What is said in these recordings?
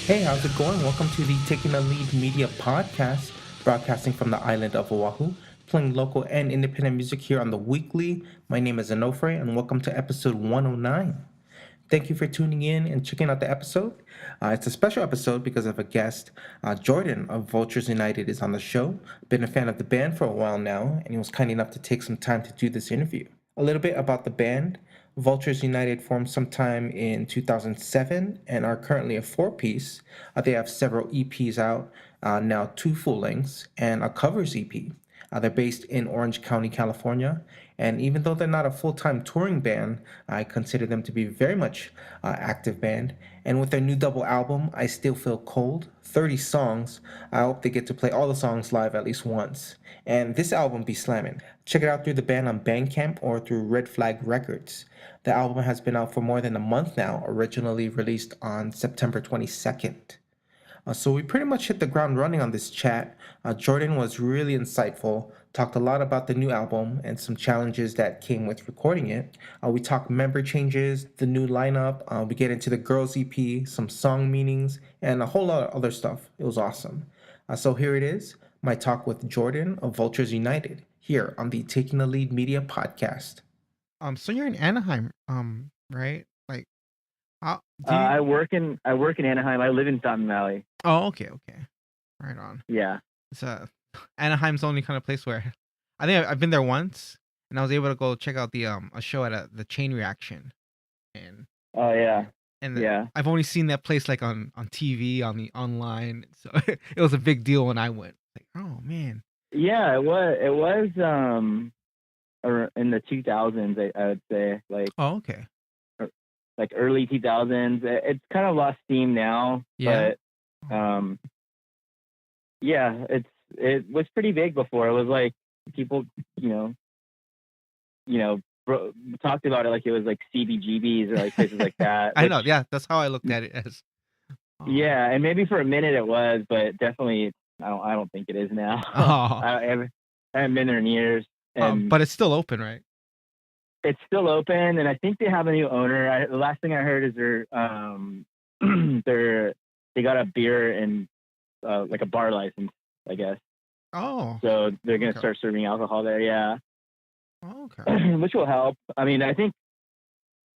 Hey, how's it going? Welcome to the Taking the Lead Media Podcast, broadcasting from the island of Oahu, playing local and independent music here on the weekly. My name is Onofre, and welcome to episode 109. Thank you for tuning in and checking out the episode. It's a special episode because of a guest. Jordan of Vultures United is on the show. Been a fan of the band for a while now, and he was kind enough to take some time to do this interview. A little bit about the band. Vultures United formed sometime in 2007 and are currently a four-piece. They have several EPs out, now two full-lengths, and a covers EP. They're based in Orange County, California, and even though they're not a full-time touring band, I consider them to be very much active band. And with their new double album, I Still Feel Cold, 30 songs, I hope they get to play all the songs live at least once. And this album be slamming. Check it out through the band on Bandcamp or through Red Flag Records. The album has been out for more than a month now, originally released on September 22nd. So we pretty much hit the ground running on this chat. Jordan was really insightful, talked a lot about the new album and some challenges that came with recording it. We talked member changes, the new lineup, we get into the Girls EP, some song meanings, and a whole lot of other stuff. It was awesome. So here it is, my talk with Jordan of Vultures United, here on the Taking the Lead Media Podcast. So you're in Anaheim, right? Like, how do I you? work in Anaheim. I live in Fountain Valley. Oh, okay, right on. Yeah. It's Anaheim's the only kind of place where I think I've been there once, and I was able to go check out the a show at the Chain Reaction, and Oh yeah. and I've only seen that place like on TV on the online, so it was a big deal when I went. Like, oh man. Yeah. It was in the 2000s. I would say Oh, okay. like early 2000s. It's kind of lost steam now. Yeah. But yeah, it was pretty big before. It was like people talked about it like it was like CBGBs or like places like that. I know. Yeah, that's how I looked at it as. Yeah, and maybe for a minute it was, but definitely I don't think it is now. Oh. I haven't been there in years. And But it's still open, right? it's still open, and I think they have a new owner. The last thing I heard is they got a beer and like a bar license, I guess. Oh. So they're gonna Okay. start serving alcohol there. Yeah, Oh, okay. which will help. I mean, I think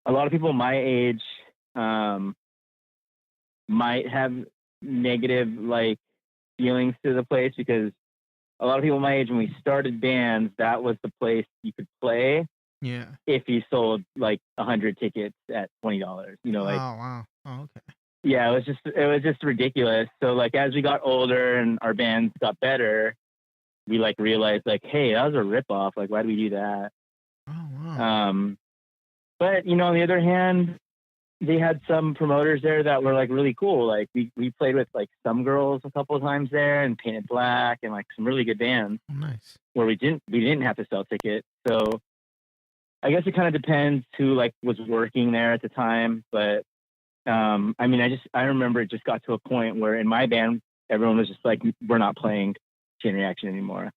a lot of people my age might have negative like feelings to the place because a lot of people my age, when we started bands, that was the place you could play Yeah. if you sold like 100 tickets at $20. Oh, Like wow. Oh, okay. yeah, it was just ridiculous. So like as we got older and our bands got better, we like realized like, hey, that was a ripoff. Like, why do we do that? Oh, wow. But on the other hand, they had some promoters there that were like really cool. Like we played with like Some Girls a couple of times there and Painted Black and like some really good bands Oh, nice. where we didn't have to sell tickets. So I guess it kind of depends who like was working there at the time. But I mean, I remember it just got to a point where in my band everyone was just like, we're not playing Chain Reaction anymore.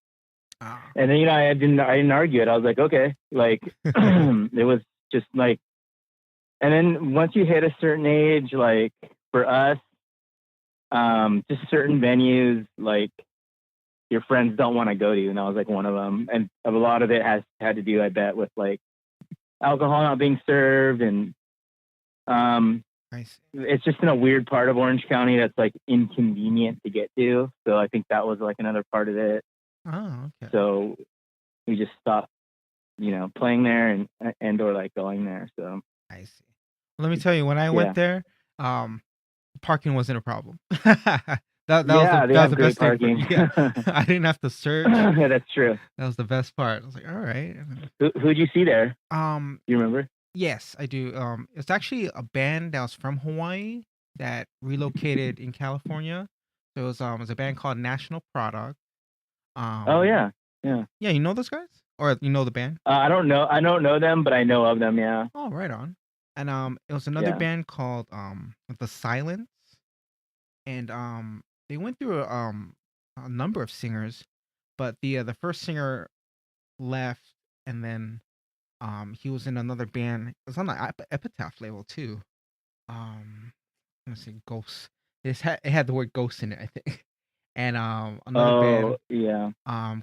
Ah. And then I didn't argue it. I was like, okay, like it was just like. And then once you hit a certain age, like for us, just certain venues, like your friends don't want to go to, and I was like one of them. And a lot of it has had to do, I bet, with like alcohol not being served, and I see. it's just in a weird part of Orange County that's like inconvenient to get to. So I think that was like another part of it. Oh, okay. So we just stopped, playing there and or like going there. So I see. Let me tell you, when I yeah. went there, parking wasn't a problem. Yeah, they that was have the great best thing for parking. yeah. I didn't have to search. Yeah, that's true. That was the best part. I was like, all right. Who'd you see there? Um, Do you remember? yes, I do. It's actually a band that was from Hawaii that relocated in California. So it was a band called National Product. Oh Um, yeah, yeah. yeah, you know those guys, or you know the band? I don't know them, but I know of them. Yeah, Oh, right on. And it was another yeah. band called The Silence, and they went through a number of singers, but the first singer left, and then he was in another band. It was on the Epitaph label too. Um, let's see, Ghost. It had the word Ghost in it, I think. And another Oh band yeah.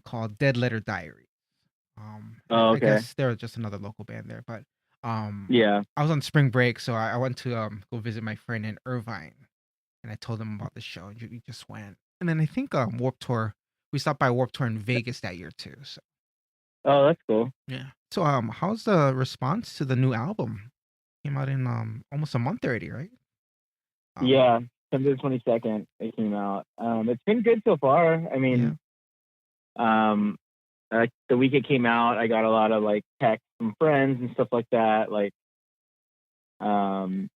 called Dead Letter Diary. Oh I okay. guess they're just another local band there, but Yeah. I was on spring break, so I went to go visit my friend in Irvine, and I told him about the show, and we just went. And then I think Warp Tour. We stopped by Warp Tour in Vegas that year too. So Oh, that's cool. yeah. So how's the response to the new album? Came out in almost a month already, right? Um, Yeah, September 22nd it came out. It's been good so far. I yeah. mean, um, the week it came out, I got a lot of like texts from friends and stuff like that, like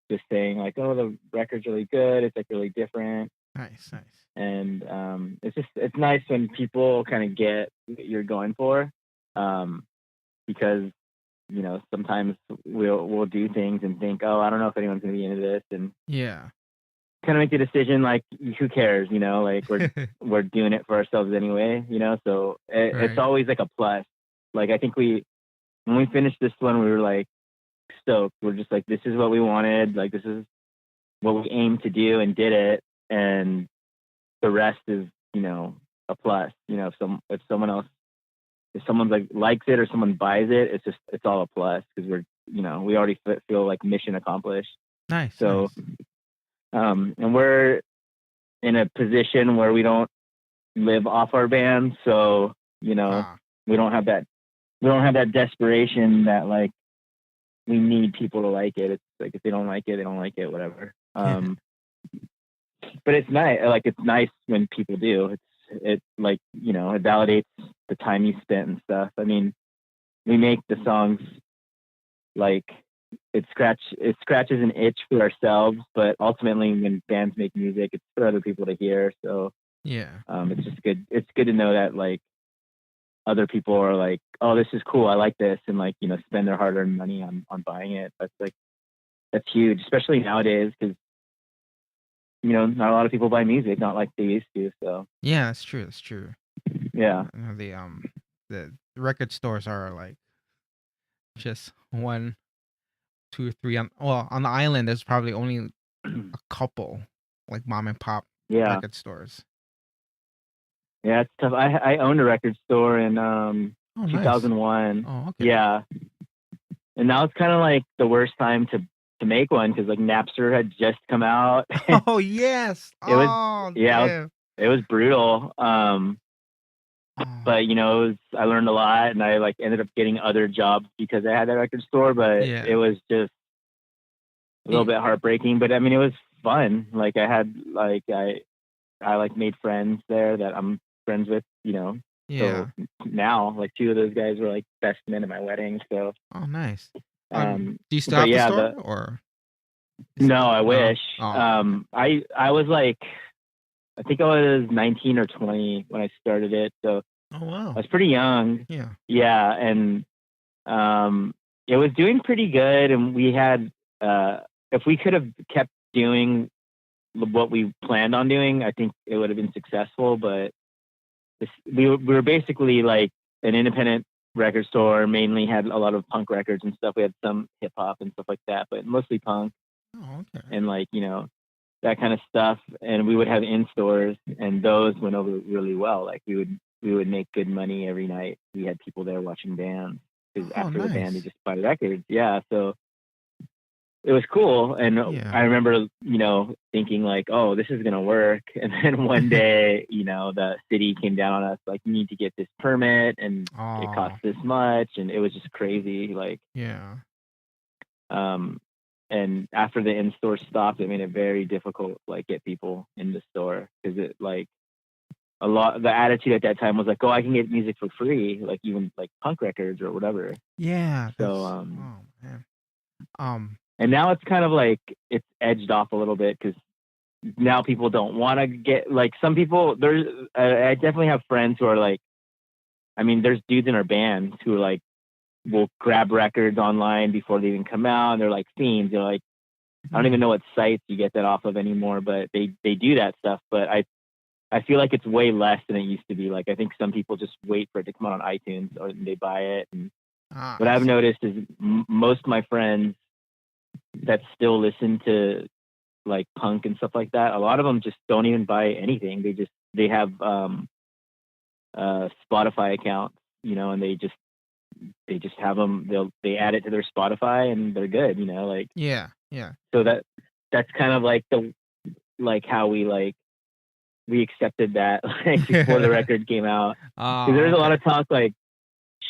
just saying like, oh, the record's really good. It's like really different, Nice, nice. and it's nice when people kind of get what you're going for, because sometimes we'll do things and think, oh, I don't know if anyone's gonna be into this, and Yeah. kind of make the decision like, who cares, like we're doing it for ourselves anyway, so it's Right. always like a plus. Like I think when we finished this one, we were like stoked. We're just like, this is what we wanted, like this is what we aimed to do and did it, and the rest is a plus. If someone else, if someone like likes it or someone buys it, it's all a plus, because we already feel like mission accomplished. Nice, So nice. and we're in a position where we don't live off our band, so Ah, we don't have that desperation that like we need people to like it. It's like, if they don't like it, they don't like it, whatever. But it's nice. Like, it's nice when people do. It like, it validates the time you spent and stuff. I mean, we make the songs like it scratches an itch for ourselves, but ultimately when bands make music, it's for other people to hear. So yeah. it's just good. It's good to know that like other people are like, oh, this is cool, I like this, and like spend their hard-earned money on buying it. That's huge, especially nowadays, because not a lot of people buy music, not like they used to. So Yeah, that's true. That's true. yeah. The record stores are like just one, two, or three. On the island, there's probably only a couple like mom and pop Yeah, record stores. yeah, it's tough. I owned a record store in Oh, nice. 2001. Oh, okay. Yeah, and now it's kind of like the worst time to make one, because like Napster had just come out. Oh, yes. It was, Oh, yeah, damn. it was brutal. Oh, But I learned a lot, and I like ended up getting other jobs because I had that record store. But yeah. it was just a little Y- bit heartbreaking. But I mean, it was fun. Like I had like I like made friends there that I'm friends with. So Yeah. now like two of those guys were like best men at my wedding. So Oh, nice. Do you still but have the yeah, store or is no, I no? wish. Oh, okay. I was like, I think I was 19 or 20 when I started it. So Oh, I wow. was pretty young. Yeah. Yeah, and um, it was doing pretty good, and we had, if we could have kept doing what we planned on doing, I think it would have been successful. But we were basically like an independent record store, mainly had a lot of punk records and stuff. We had some hip hop and stuff like that, but mostly punk, Oh, okay. and like that kind of stuff. And we would have in stores, and those went over really well. Like we would make good money every night. We had people there watching bands, because Oh, after the band they nice. just buy the records. Yeah, so it was cool. And I Yeah. remember thinking like, oh, this is gonna work. And then one day the city came down on us like, you need to get this permit, and it costs Oh, this much, and it was just crazy. Like yeah. um and after the in-store stopped, it made it very difficult to like get people in the store because it like the attitude at that time was like, oh, I can get music for free, like even like punk records or whatever. Yeah, So that's oh man. and now it's kind of like it's edged off a little bit because now people don't want to get like some people. There's I definitely have friends who are like, I mean, there's dudes in our bands who are like will grab records online before they even come out, and they're like fiends. They're like, I don't even know what sites you get that off of anymore, but they do that stuff. But I feel like it's way less than it used to be. Like I think some people just wait for it to come out on iTunes or they buy it. And what I've noticed is most of my friends that still listen to like punk and stuff like that, a lot of them just don't even buy anything. They have Spotify accounts, you know, and they just have them. They add it to their Spotify and they're good, you know, like yeah. so that's kind of like how we accepted that like before the record came out. Because there's a lot of talk like,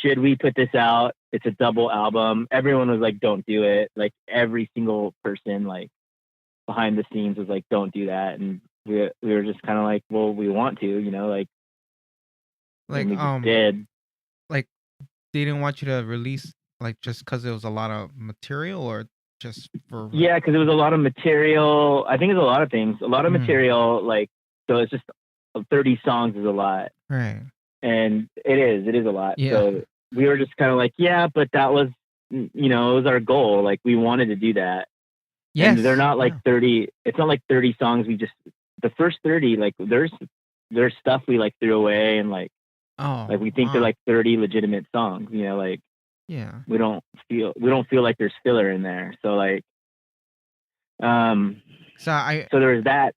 should we put this out? It's a double album. Everyone was like, don't do it. Like every single person like behind the scenes was like, don't do that. And we were just kind of like, well, we want to, you know, like Like we just did. Like they didn't want you to release like just because it was a lot of material or just for Yeah, because it was a lot of material. I think it's a lot of things. A lot of material, like so it's just 30 songs is a lot. Right. And it is a lot. Yeah. So we were just kind of like, yeah, but that was, you know, it was our goal. Like we wanted to do that. Yes. And they're not like 30. It's not like 30 songs. The first 30, like there's stuff we like threw away and like we think they're like 30 legitimate songs, you know, like yeah. we don't feel like there's filler in there. So like, so there's that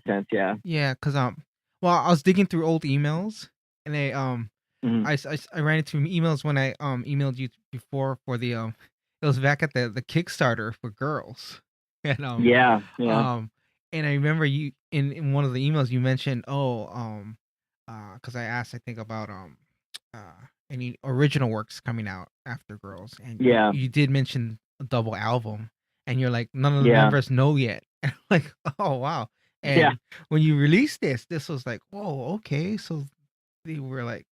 sense. Yeah. Yeah. Cause well, I was digging through old emails and I ran into emails when I emailed you before for the it was back at the Kickstarter for girls. And yeah. and I remember you in one of the emails you mentioned because I asked I think about any original works coming out after girls, and you did mention a double album, and you're like none of the members know yet. And I'm like, oh wow. And when you released this was like, whoa, okay, so they were like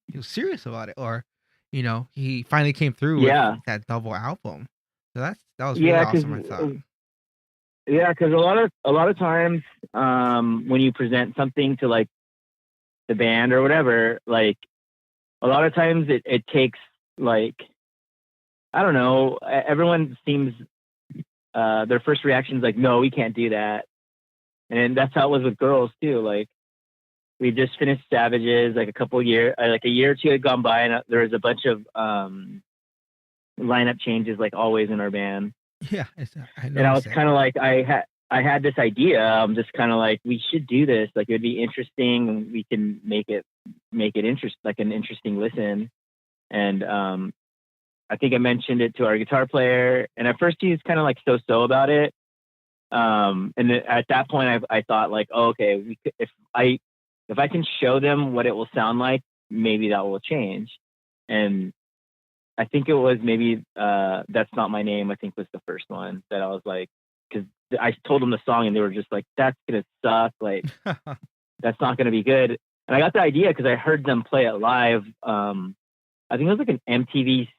he was serious about it, or you know, he finally came through with that double album. So that was really awesome, I thought. Yeah, because a lot of times when you present something to like the band or whatever, like a lot of times it takes like, I don't know, everyone seems their first reaction is like, no, we can't do that. And that's how it was with girls too. Like we just finished Savages like a year or two had gone by, and there was a bunch of lineup changes like always in our band. Yeah, and I was kind of like, I had this idea. I'm just kind of like, we should do this. Like it'd be interesting, and we can make it like an interesting listen. And I think I mentioned it to our guitar player, and at first he was kind of like so about it. And at that point, I thought like, oh, okay, if I can show them what it will sound like, maybe that will change. And I think it was maybe That's Not My Name, I think was the first one that I was like, because I told them the song and they were just like, that's going to suck. Like, that's not going to be good. And I got the idea because I heard them play it live. I think it was like an MTV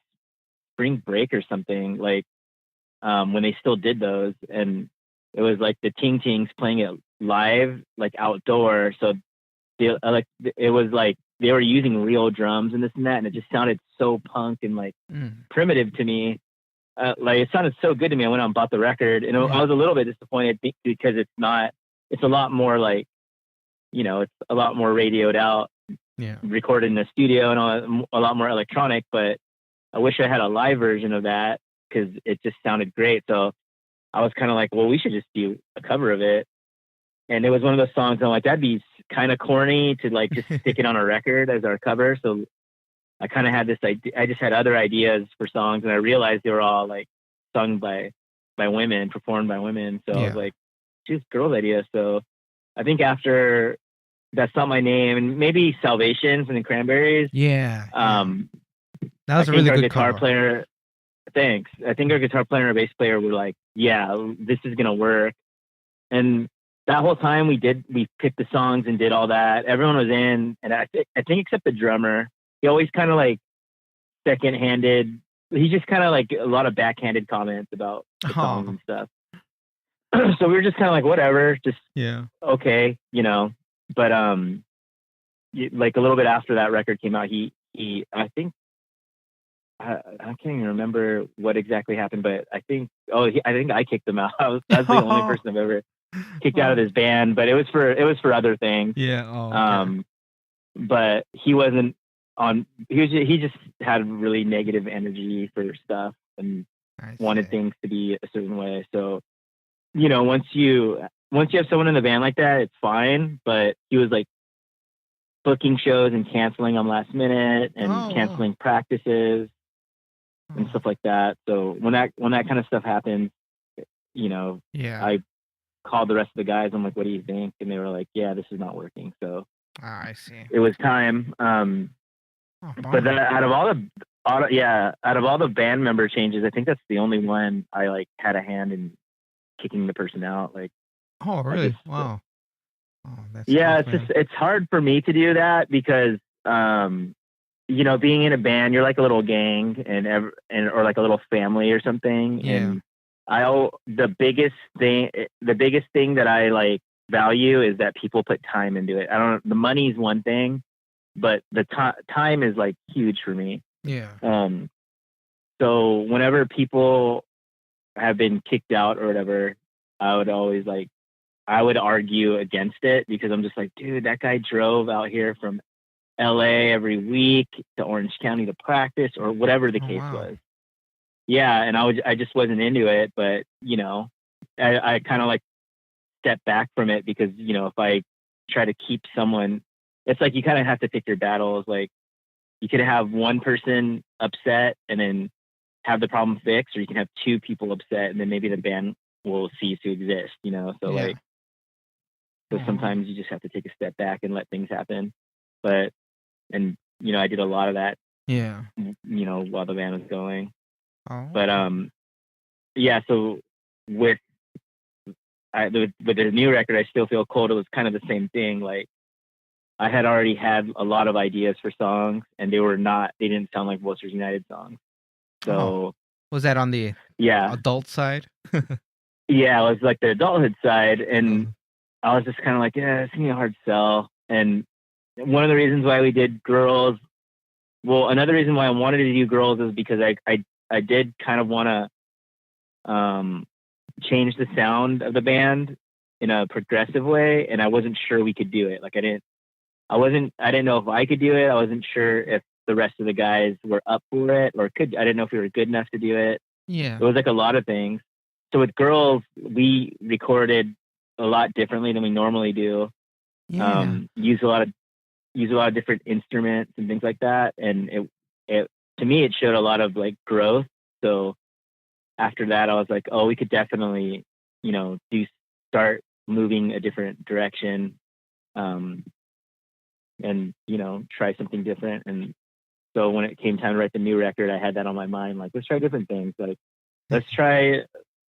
Spring Break or something, like when they still did those. And it was like the Ting Tings playing it live, like outdoor. So it was like they were using real drums and this and that, and it just sounded so punk and like primitive to me. Like it sounded so good to me. I went out and bought the record, and I was a little bit disappointed because it's a lot more like, you know, it's a lot more radioed out, recorded in the studio and a lot more electronic. But I wish I had a live version of that because it just sounded great. So I was kind of like, well, we should just do a cover of it. And it was one of those songs I'm like, that'd be kind of corny to like just stick it on a record as our cover. So I kind of had this idea. I just had other ideas for songs, and I realized they were all like sung by women, performed by women. So I was like, just girls' idea. So I think after That's Not My Name, and maybe Salvation from the Cranberries. Yeah. That was a really good guitar cover. player. thanks. I think our guitar player and our bass player were like, yeah, this is gonna work. And that whole time we picked the songs and did all that. Everyone was in, and I think except the drummer, he always kind of like second-handed. He just kind of like a lot of backhanded comments about the songs and stuff. So we were just kind of like, whatever, just okay, But like a little bit after that record came out, he I think I can't even remember what exactly happened, but I think I kicked him out. I was the only person I've ever kicked out of this band, but it was for other things. Yeah. Okay. But he wasn't on. He just had really negative energy for stuff and wanted things to be a certain way. So, once you have someone in the band like that, it's fine. But he was like booking shows and canceling them last minute and canceling practices and stuff like that. So when that kind of stuff happens, I called the rest of the guys. I'm like, what do you think? And they were like, yeah, this is not working. So I see. it was time. But then out of all the band member changes, I think that's the only one I like had a hand in kicking the person out. Like, oh really? Wow. Oh, that's yeah, tough, it's hard for me to do that because being in a band, you're like a little gang or like a little family or something. Yeah. And the biggest thing that I like value is that people put time into it. The money's one thing, but the time is like huge for me. Yeah. So whenever people have been kicked out or whatever, I would argue against it because I'm just like, dude, that guy drove out here from LA every week to Orange County to practice or whatever the case was. Yeah. And I just wasn't into it, but I kind of like step back from it because, if I try to keep someone, it's like, you kind of have to pick your battles. Like you could have one person upset and then have the problem fixed, or you can have two people upset and then maybe the band will cease to exist, so so sometimes you just have to take a step back and let things happen. But I did a lot of that, while the band was going. But so with the new record, I Still Feel Cold, it was kind of the same thing. Like I had already had a lot of ideas for songs, and they didn't sound like Vultures United songs. So was that on the adult side? Yeah, it was like the adulthood side, and I was just kind of like, yeah, it's gonna be a hard sell. And one of the reasons why we did Girls, another reason why I wanted to do Girls is because I did kind of want to change the sound of the band in a progressive way, and I wasn't sure we could do it. Like I didn't know if I could do it. I wasn't sure if the rest of the guys were up for it or I didn't know if we were good enough to do it. Yeah. It was like a lot of things. So with Girls, we recorded a lot differently than we normally do. Yeah. Use a lot of different instruments and things like that. And it to me, it showed a lot of like growth. So after that, I was like, oh, we could definitely, start moving a different direction. And try something different. And so when it came time to write the new record, I had that on my mind. Like, let's try different things. Like, let's try,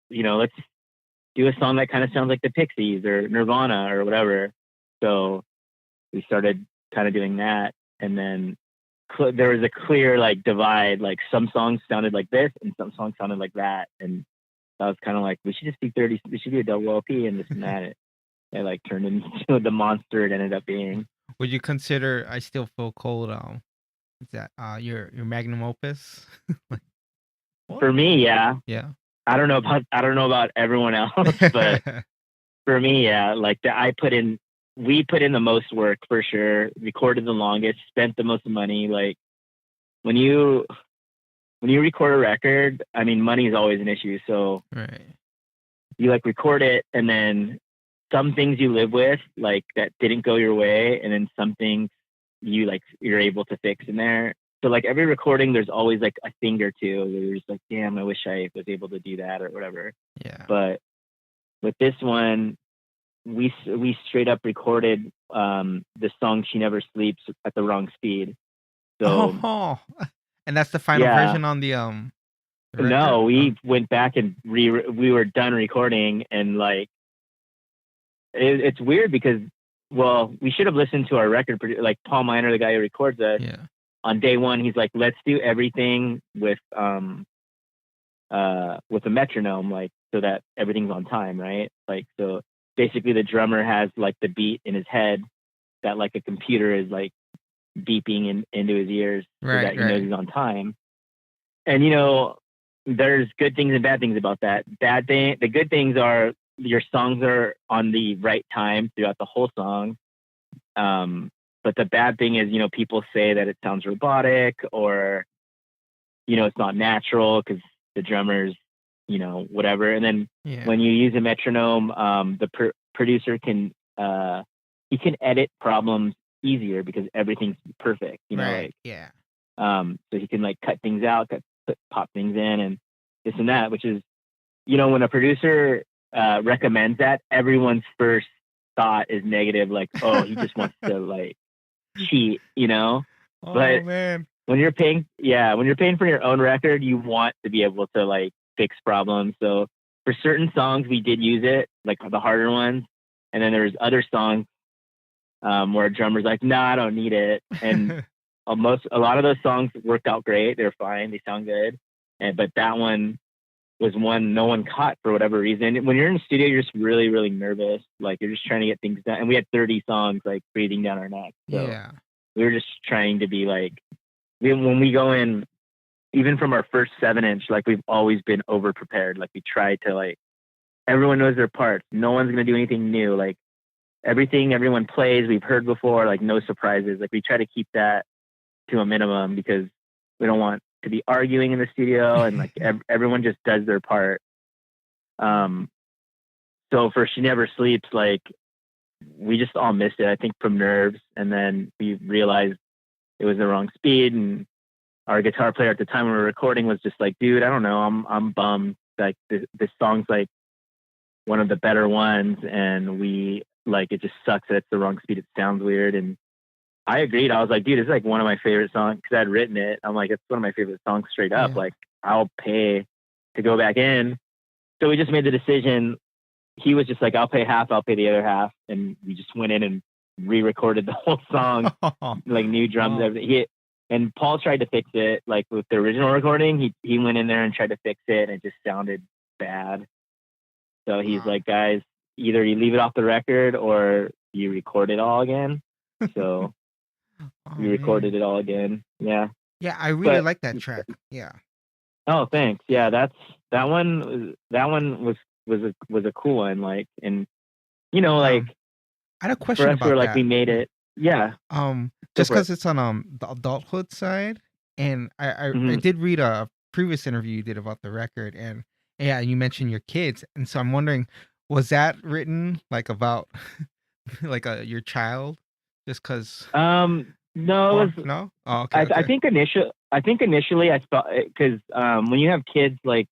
let's do a song that kind of sounds like the Pixies or Nirvana or whatever. So we started kind of doing that. And then there was a clear like divide. Like some songs sounded like this and some songs sounded like that. And I was kind of like, we should just do we should do a double LP and this and that. It like turned into the monster it ended up being. Would you consider I Still Feel Cold? Is that your magnum opus? For me, yeah. Yeah. I don't know about everyone else, but for me, yeah. Like we put in the most work for sure. Recorded the longest, spent the most money. Like when you record a record, I mean, money is always an issue. So you like record it, and then some things you live with, like that didn't go your way, and then some things you're able to fix in there. So like every recording, there's always like a thing or two where you're just like, damn, I wish I was able to do that or whatever. Yeah. But with this one, we straight up recorded the song "She Never Sleeps" at the wrong speed. So and that's the final version on the record? No, we went back and we were done recording, and like it's weird because we should have listened to our record like Paul Miner, the guy who records us. Yeah. On day one, he's like, let's do everything with a metronome, like so that everything's on time, right? Like so basically the drummer has like the beat in his head that like a computer is like beeping into his ears so that he knows he's on time. And you know, there's good things and bad things about that. The good things are your songs are on the right time throughout the whole song. But the bad thing is, you know, people say that it sounds robotic or, you know, it's not natural because the drummers, you know, whatever. And then when you use a metronome, the producer can he can edit problems easier because everything's perfect, you know, so he can like cut things out, pop things in and this and that, which is, you know, when a producer recommends that, everyone's first thought is negative, like, oh, he just wants to like cheat, you know. But man, when you're paying for your own record, you want to be able to like fix problems. So for certain songs, we did use it, like the harder ones, and then there's other songs where a drummer's like, "No, I don't need it," and a lot of those songs worked out great. They're fine, they sound good, but that one was one no one caught for whatever reason. When you're in the studio, you're just really, really nervous. Like you're just trying to get things done. And we had 30 songs like breathing down our neck. So we were just trying to be like, when we go in, even from our first 7-inch, like we've always been over prepared. Like we tried to like, everyone knows their parts. No one's going to do anything new. Like everything everyone plays, we've heard before, like no surprises. Like we try to keep that to a minimum because we don't want to be arguing in the studio and like everyone just does their part. So for She Never Sleeps, like we just all missed it, I think from nerves. And then we realized it was the wrong speed. And our guitar player at the time when we were recording was just like, dude, I don't know. I'm bummed. Like this song's like one of the better ones. And we like, it just sucks that it's the wrong speed. It sounds weird. And I agreed. I was like, dude, it's like one of my favorite songs because I'd written it. I'm like, it's one of my favorite songs straight up. Yeah. Like, I'll pay to go back in. So we just made the decision. He was just like, I'll pay half, I'll pay the other half. And we just went in and re-recorded the whole song, like new drums, everything. And Paul tried to fix it, like with the original recording. He went in there and tried to fix it, and it just sounded bad. So he's like, guys, either you leave it off the record or you record it all again. So we recorded it all again. Yeah. Yeah, I really like that track. Yeah. Oh, thanks. Yeah, that one was a cool one. Like, and you know, like I had a question for us, about we're like that. we made it. Yeah. Just because it's on the adulthood side, and I did read a previous interview you did about the record, and yeah, you mentioned your kids, and so I'm wondering, was that written like about like your child, just because? No, it was, no. Oh, okay. I think initially I thought because when you have kids, like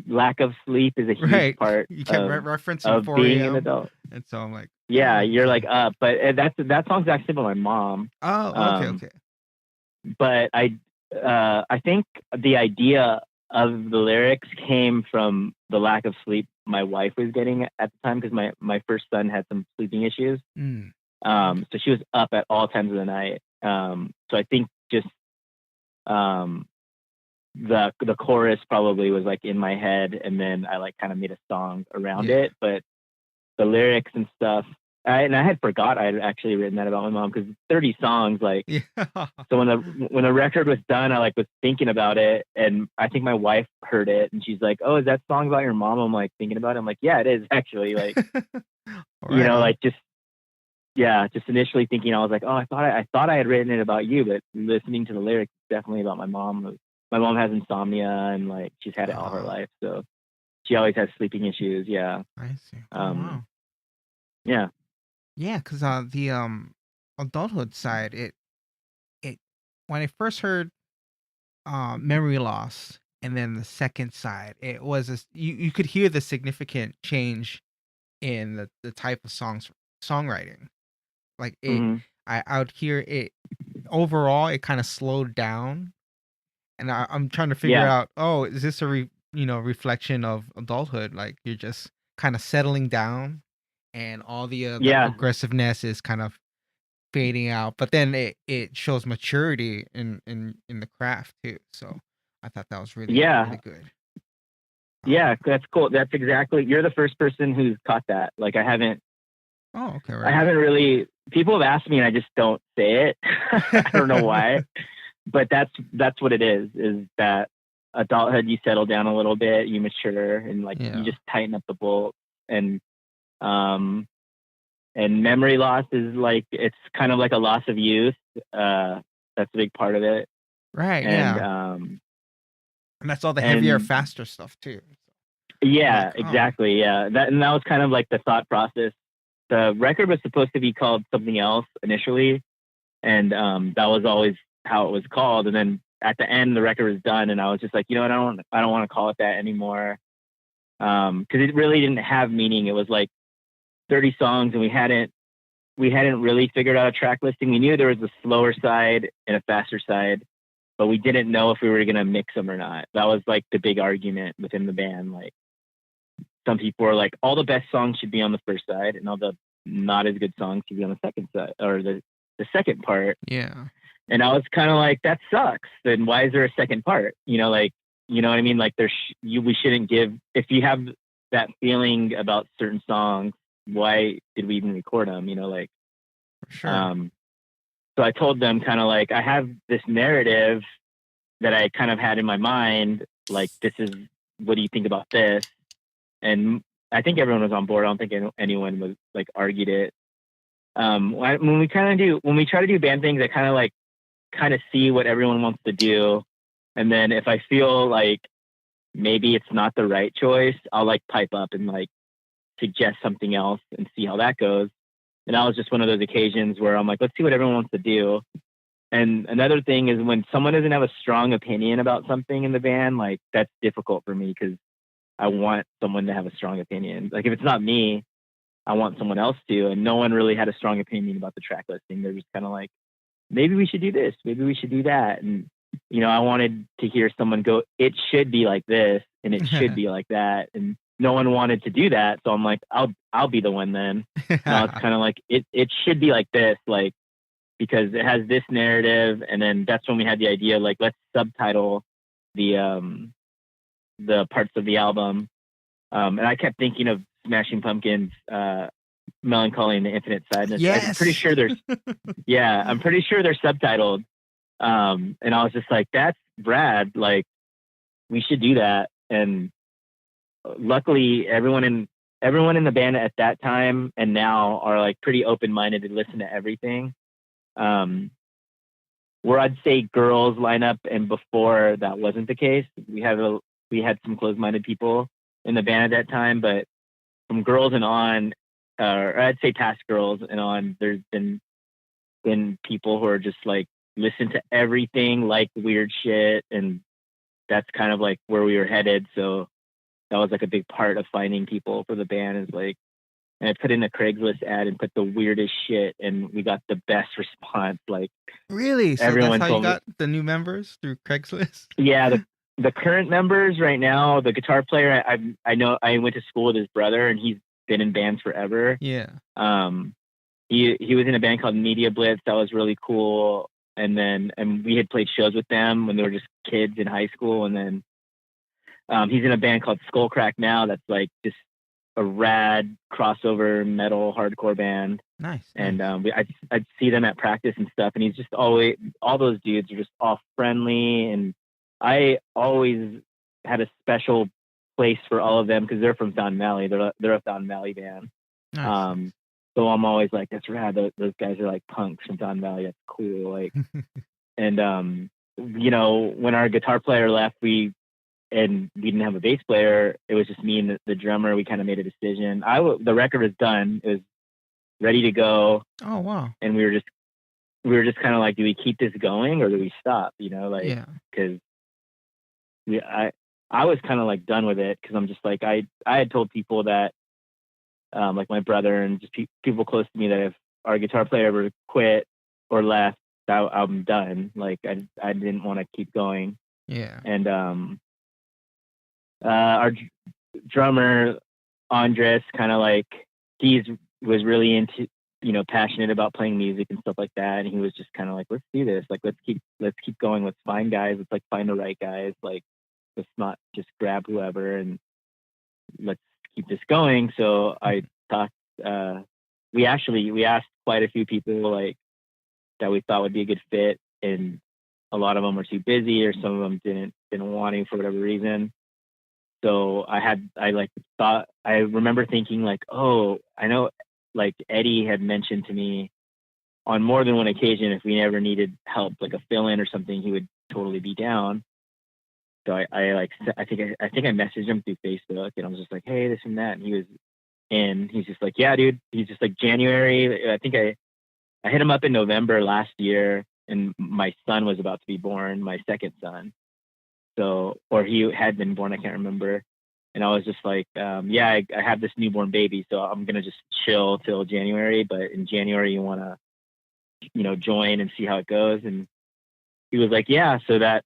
lack of sleep is a huge part. You kept referencing of 4 being a.m. an adult. And so I'm like, yeah, you're like up, but that song's actually by my mom. Oh, okay. But I think the idea of the lyrics came from the lack of sleep my wife was getting at the time because my first son had some sleeping issues. So she was up at all times of the night. So I think just the chorus probably was like in my head, and then I like kind of made a song around it. But the lyrics and stuff, I had forgot I had actually written that about my mom because 30 songs, like. So when the record was done, I like was thinking about it, and I think my wife heard it, and she's like, "Oh, is that song about your mom?" I'm like thinking about it. I'm like, "Yeah, it is actually." Like, you know, like just initially thinking, I was like, "Oh, I thought I had written it about you," but listening to the lyrics, it's definitely about my mom. My mom has insomnia, and like she's had it all her life, so she always has sleeping issues. Yeah, I see. Wow. Yeah. Yeah, because the adulthood side, it when I first heard memory loss, and then the second side, it was you could hear the significant change in the type of songwriting. Like it, I would hear it overall. It kind of slowed down, and I'm trying to figure Yeah. out, oh, is this a reflection of adulthood? Like you're just kind of settling down, and all the Yeah. aggressiveness is kind of fading out. But then it shows maturity in the craft too. So I thought that was really Yeah. really good. Yeah, that's cool. That's exactly. You're the first person who's caught that. Like I haven't Okay, I right. haven't really. People have asked me, and I just don't say it. I don't know why, but that's what it is. Is that adulthood? You settle down a little bit, you mature, and like you Yeah. just tighten up the bolt. Um, and memory loss is like it's kind of like a loss of youth. That's a big part of it. Right. And Yeah. And that's all the heavier, and faster stuff too. yeah, Like, oh, exactly. Yeah, that was kind of like the thought process. The record was supposed to be called something else initially, and that was always how it was called. And then at the end, the record was done, and I was just like, you know what, I don't want to call it that anymore, because it really didn't have meaning. It was like 30 songs, and we hadn't really figured out a track listing. We knew there was a slower side and a faster side, but we didn't know if we were gonna mix them or not. That was like the big argument within the band. Like some people are like, all the best songs should be on the first side, and all the not as good songs should be on the second side or the second part. yeah. And I was kind of like, that sucks. Then why is there a second part? Like, you know what I mean? Like we shouldn't give, if you have that feeling about certain songs, why did we even record them? Like, For sure. so I told them kind of like, I have this narrative that I kind of had in my mind. Like, this is, what do you think about this? And I think everyone was on board. I don't think anyone was like argued it. When we try to do band things, I kind of see what everyone wants to do, and then if I feel like maybe it's not the right choice, I'll like pipe up and like suggest something else and see how that goes. And that was just one of those occasions where I'm like, let's see what everyone wants to do. And another thing is when someone doesn't have a strong opinion about something in the band, like that's difficult for me because I want someone to have a strong opinion. Like if it's not me, I want someone else to. And no one really had a strong opinion about the track listing. They're just kind of like, maybe we should do this, maybe we should do that. And I wanted to hear someone go, it should be like this and it should be like that. And no one wanted to do that. So I'm like, I'll be the one then. Now it's kind of like it should be like this, like because it has this narrative. And then that's when we had the idea, like let's subtitle the parts of the album. And I kept thinking of Smashing Pumpkins, Melancholy and the Infinite Sadness. Yes. I'm pretty sure they're subtitled. And I was just like, that's rad. Like we should do that. And luckily everyone in the band at that time and now are like pretty open-minded to listen to everything. Where I'd say girls line up, and before that wasn't the case. We had some closed-minded people in the band at that time, but from girls and on, or I'd say past girls and on, there's been people who are just like listen to everything, like weird shit, and that's kind of like where we were headed. So that was like a big part of finding people for the band is like, and I put in a Craigslist ad and put the weirdest shit, and we got the best response. Like Really? So everyone that's how you told me, got the new members through Craigslist? yeah, the current members right now, the guitar player, I know I went to school with his brother, and he's been in bands forever. Yeah. He was in a band called Media Blitz. That was really cool. And we had played shows with them when they were just kids in high school. And then he's in a band called Skullcrack now. That's like just a rad crossover metal hardcore band. Nice. And I'd see them at practice and stuff. And he's just always, all those dudes are just all friendly. And I always had a special place for all of them because they're from Fountain Valley. They're a Fountain Valley band. Nice. So I'm always like, that's rad. Those guys are like punks from Fountain Valley. That's cool. Like, and when our guitar player left, we didn't have a bass player. It was just me and the drummer. We kind of made a decision. The record was done. It was ready to go. Oh wow. And we were just kind of like, do we keep this going or do we stop? Yeah. Because I was kind of like done with it because I'm just like I had told people that like my brother and just people close to me that if our guitar player ever quit or left, I'm done. Like I didn't want to keep going. Yeah. And our drummer Andres kind of like was really into, passionate about playing music and stuff like that, and he was just kind of like, let's do this, like let's keep going, let's find guys, let's like find the right guys, like let's not just grab whoever, and let's keep this going. So I thought we asked quite a few people like that we thought would be a good fit, and a lot of them were too busy, or some of them didn't want to for whatever reason. So I remember thinking like, oh, I know, like Eddie had mentioned to me on more than one occasion, if we ever needed help, like a fill-in or something, he would totally be down. So I think I messaged him through Facebook, and I was just like, hey, this and that, and he was in. He's just like, yeah, dude. He's just like, January. I think I hit him up in November last year, and my son was about to be born, my second son. So, or he had been born, I can't remember. And I was just like, yeah, I have this newborn baby, so I'm gonna just chill till January. But in January, you want to, join and see how it goes. And he was like, yeah. So that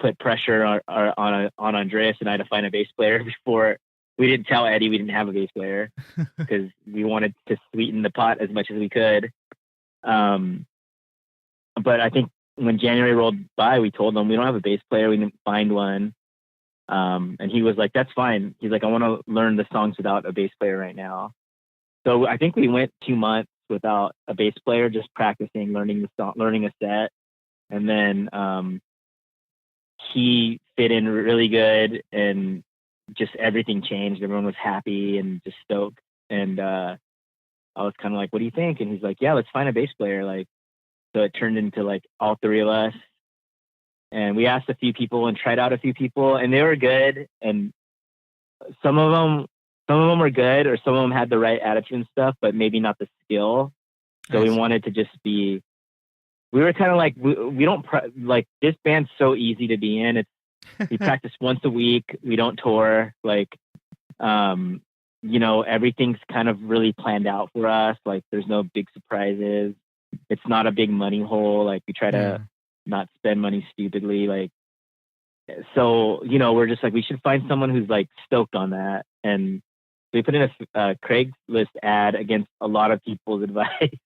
put pressure on Andreas and I to find a bass player. Before we didn't tell Eddie we didn't have a bass player, because we wanted to sweeten the pot as much as we could. But I think when January rolled by, we told him we don't have a bass player. We didn't find one. And he was like, that's fine. He's like, I want to learn the songs without a bass player right now. So I think we went 2 months without a bass player, just practicing, learning the song, learning a set. And then he fit in really good, and just everything changed. Everyone was happy and just stoked. And I was kind of like, what do you think? And he's like, yeah, let's find a bass player. Like, so it turned into like all three of us. And we asked a few people and tried out a few people, and they were good. And some of them were good, or some of them had the right attitude and stuff, but maybe not the skill. So we wanted to just be, we were kind of like, we don't, like, this band's so easy to be in. We practice once a week. We don't tour. Like, everything's kind of really planned out for us. Like, there's no big surprises. It's not a big money hole. Like, we try to not spend money stupidly. Like, so, we're just like, we should find someone who's like stoked on that. And we put in a Craigslist ad against a lot of people's advice,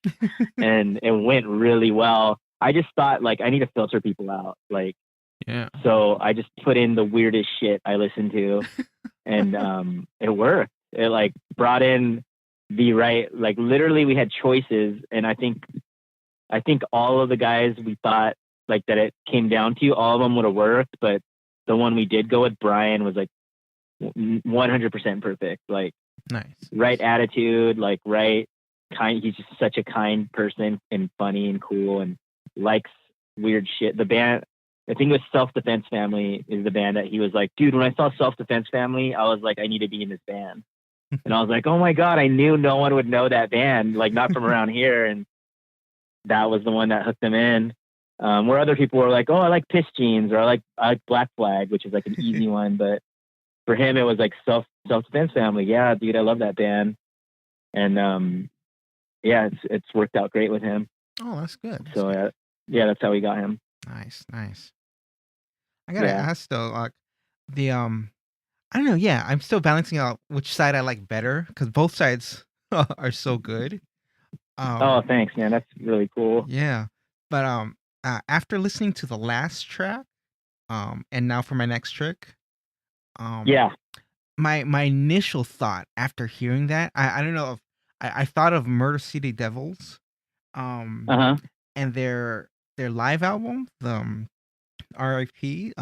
and it went really well. I just thought, like, I need to filter people out. Like, yeah. So I just put in the weirdest shit I listened to, and it worked. It like brought in the right, like, literally we had choices, and I think all of the guys we thought like that it came down to, all of them would have worked, but the one we did go with, Brian, was like 100% perfect. Like, nice, right attitude, like right kind. He's just such a kind person, and funny and cool, and likes weird shit. The band, I think it was Self Defense Family, is the band that he was like, dude, when I saw Self Defense Family, I was like, I need to be in this band. And I was like, oh my God, I knew no one would know that band, like, not from around here. And that was the one that hooked them in. Where other people were like, oh, I like Piss Jeans, or I like Black Flag, which is like an easy one. But for him, it was like Self Defense Family. Yeah, dude, I love that band. And yeah, it's worked out great with him. Oh, that's good. So yeah, that's how we got him. Nice. I gotta ask though, like, the I don't know. Yeah, I'm still balancing out which side I like better, because both sides are so good. Oh, thanks, man. That's really cool. Yeah, but after listening to the last track, and now for my next trick, yeah, my initial thought after hearing that, I don't know if I thought of Murder City Devils, and their live album, the RIP,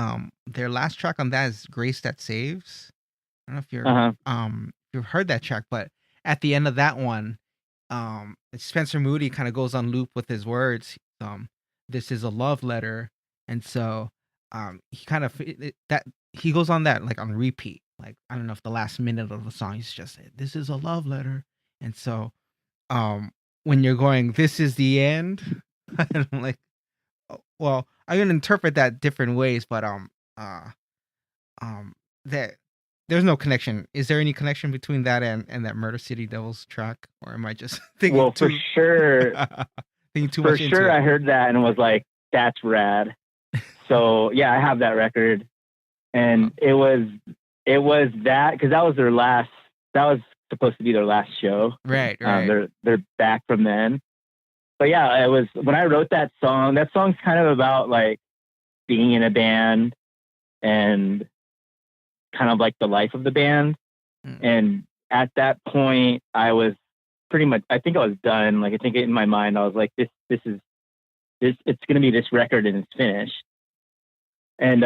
their last track on that is Grace That Saves. I don't know if you've heard that track, but at the end of that one, Spencer Moody kind of goes on loop with his words. This is a love letter, and so he kind of that he goes on that like on repeat. Like, I don't know if the last minute of the song he's just said, "This is a love letter," and so when you're going, "This is the end," I'm like, well, I can interpret that different ways, but that there's no connection. Is there any connection between that and that Murder City Devils track, or am I just thinking? Well, for sure, thinking too for much sure, into it? I heard that and was like, "That's rad." So yeah, I have that record, and it was that, because that was that was supposed to be their last show. Right. They're back from then. But yeah, it was when I wrote that song. That song's kind of about like being in a band and kind of like the life of the band. And at that point, I was pretty much, I think I was done. Like, I think in my mind, I was like, this is it's going to be this record and it's finished. And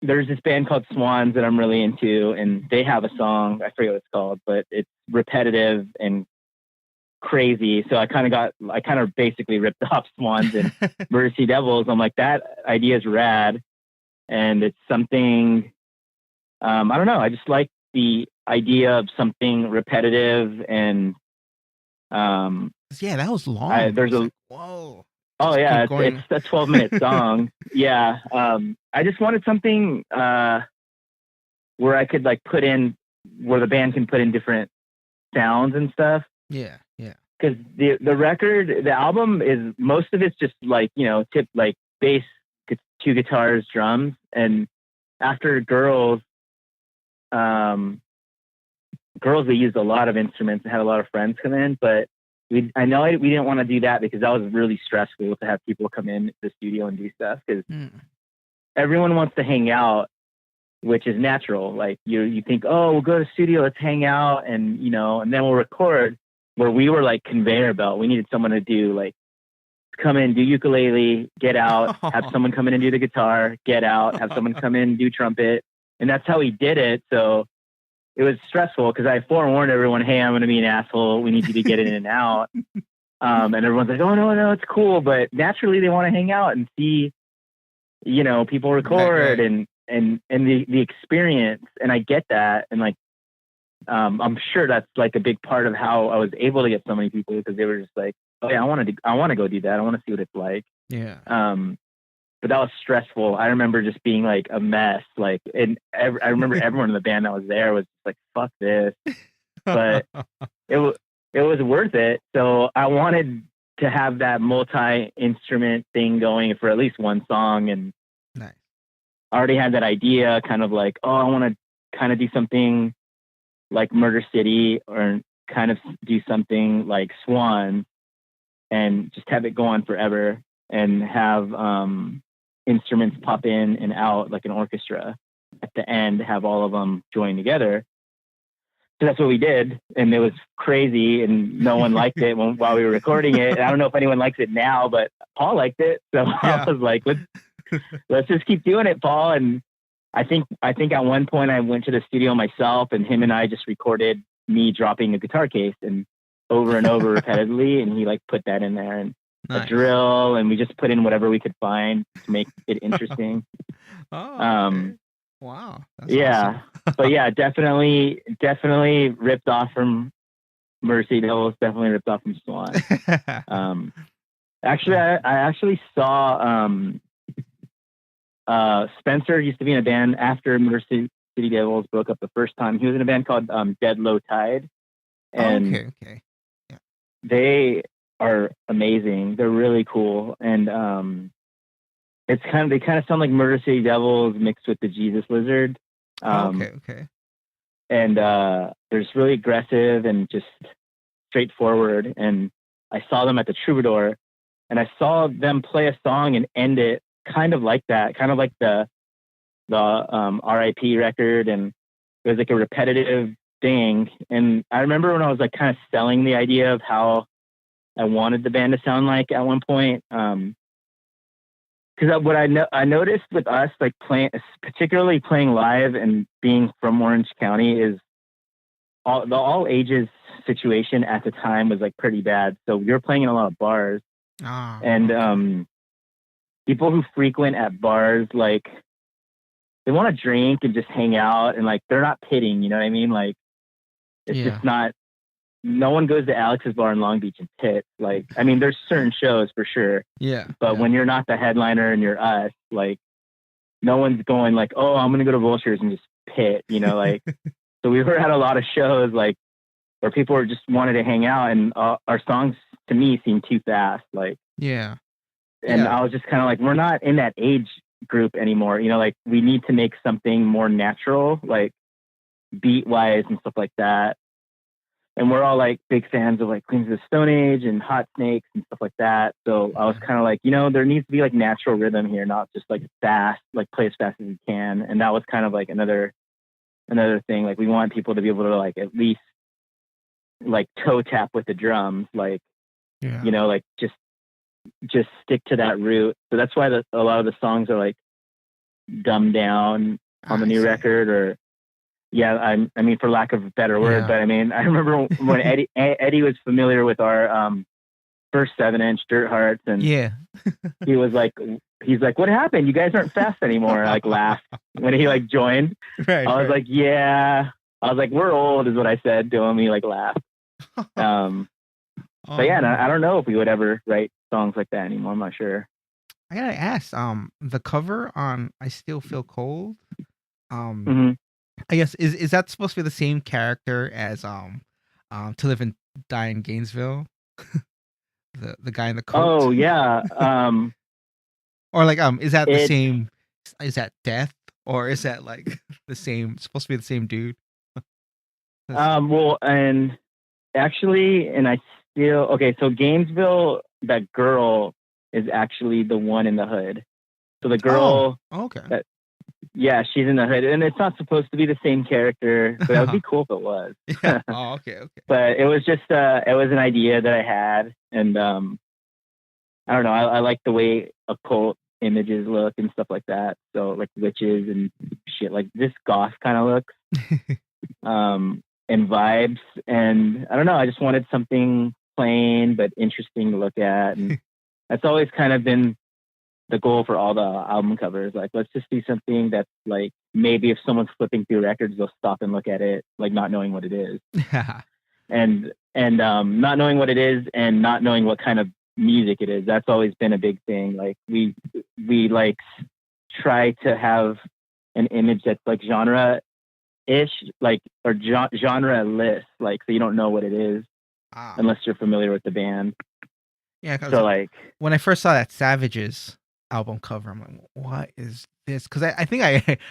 there's this band called Swans that I'm really into, and they have a song, I forget what it's called, but it's repetitive and crazy. So I kind of basically ripped off Swans and Murder City Devils. I'm like, that idea is rad, and it's something, I don't know, I just like the idea of something repetitive. And yeah, that was long. Whoa. Oh yeah, it's a 12-minute song. Yeah. I just wanted something where I could like where the band can put in different sounds and stuff. Yeah. Because the record, the album is, most of it's just like, like bass, 2 guitars, drums. And after Girls, we used a lot of instruments and had a lot of friends come in, but I know we didn't want to do that because that was really stressful to have people come in the studio and do stuff, because everyone wants to hang out, which is natural. Like you think, oh, we'll go to the studio, let's hang out, and and then we'll record. Where we were like conveyor belt. We needed someone to do like, come in, do ukulele, get out, have someone come in and do the guitar, get out, have someone come in and do trumpet. And that's how we did it. So it was stressful because I forewarned everyone, hey, I'm going to be an asshole. We need you to get in and out. And everyone's like, oh, no, it's cool. But naturally they want to hang out and see, people record. Right. and the experience. And I get that. And like, I'm sure that's like a big part of how I was able to get so many people, because they were just like, oh yeah, I want to go do that. I want to see what it's like. Yeah. But that was stressful. I remember just being like a mess. Like, and I remember everyone in the band that was there was like, fuck this. But it was worth it. So I wanted to have that multi-instrument thing going for at least one song. And nice. I already had that idea, kind of like, oh, I want to kind of do something like Murder City, or kind of do something like Swan, and just have it go on forever, and have instruments pop in and out like an orchestra at the end, have all of them join together. So that's what we did, and it was crazy, and no one liked it while we were recording it. And I don't know if anyone likes it now, but Paul liked it, so yeah. I was like, let's just keep doing it, Paul. And I think at one point I went to the studio myself, and him and I just recorded me dropping a guitar case and over repetitively, and he like put that in there, and nice. A drill, and we just put in whatever we could find to make it interesting. Okay. Wow. That's yeah. Awesome. But yeah, definitely ripped off from Murder City Devils, definitely ripped off from Swan. Actually, I actually saw Spencer used to be in a band after Murder City Devils broke up the first time. He was in a band called Dead Low Tide. And okay. Yeah. They are amazing. They're really cool. And they kind of sound like Murder City Devils mixed with the Jesus Lizard. Okay. And they're just really aggressive and just straightforward. And I saw them at the Troubadour, and I saw them play a song and end it kind of like that, kind of like the RIP record, and it was like a repetitive thing. And I remember when I was like kind of selling the idea of how I wanted the band to sound like at one point, because what I noticed with us, like particularly playing live and being from Orange County, is all ages situation at the time was like pretty bad. So we were playing in a lot of bars, and people who frequent at bars, like, they want to drink and just hang out, and like, they're not pitting, you know what I mean? Like, it's just not, no one goes to Alex's bar in Long Beach and pit. Like, I mean, there's certain shows for sure. Yeah. But when you're not the headliner and you're us, like, no one's going like, oh, I'm going to go to Vultures and just pit, like, so we were at a lot of shows, like, where people were just wanted to hang out, and our songs to me seemed too fast. Like, yeah. And I was just kind of like, we're not in that age group anymore. You know, like we need to make something more natural, like beat wise and stuff like that. And we're all like big fans of like Queens of the Stone Age and Hot Snakes and stuff like that. So I was kind of like, you know, there needs to be like natural rhythm here, not just like fast, like play as fast as you can. And that was kind of like another thing. Like we want people to be able to like at least like toe tap with the drums, like, you know, like just stick to that root. So that's why a lot of the songs are like dumbed down on the new record, or I mean, for lack of a better word, but I mean, I remember when Eddie was familiar with our first 7-inch Dirt Hearts, and he was like, he's like, "What happened? You guys aren't fast anymore." I like laughed when he like joined. I was like, "Yeah." I was like, "We're old," is what I said to him. He like laughed. But yeah, I don't know if we would ever write songs like that anymore. I'm not sure. I gotta ask, the cover on "I Still Feel Cold," I guess is that supposed to be the same character as "To Live and Die in Gainesville," the guy in the coat? Oh yeah. Or like is that the same? Is that Death, or is that like the same? Supposed to be the same dude? Well, and actually, and I still so Gainesville, that girl is actually the one in the hood. So the girl, she's in the hood, and it's not supposed to be the same character, but that would be cool if it was. Okay. But it was just it was an idea that I had, and I don't know, I like the way occult images look and stuff like that. So like witches and shit, like this goth kind of looks, and vibes, and I don't know, I just wanted something plain but interesting to look at, and that's always kind of been the goal for all the album covers. Like, let's just do something that's like, maybe if someone's flipping through records, they'll stop and look at it, like not knowing what it is. and not knowing what it is and not knowing what kind of music it is. That's always been a big thing. Like we like try to have an image that's like genre-ish, like, or genre-less, like, so you don't know what it is unless you're familiar with the band. Yeah, so like when I first saw that Savages album cover, I'm like, what is this? Because I think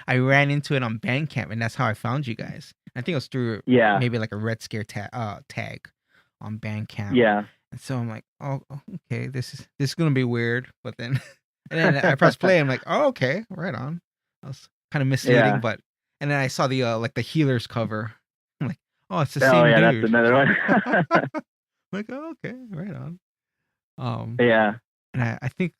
I ran into it on Bandcamp, and that's how I found you guys. I think it was through maybe like a Red Scare tag on Bandcamp. Yeah. And so I'm like, oh, okay, this is gonna be weird. But then and then I press play. I'm like, oh, okay, right on. That was kind of misleading, but and then I saw the like the Healers cover. I'm like, oh, it's the same dude. That's another one. I'm like, oh, okay, right on. And I think,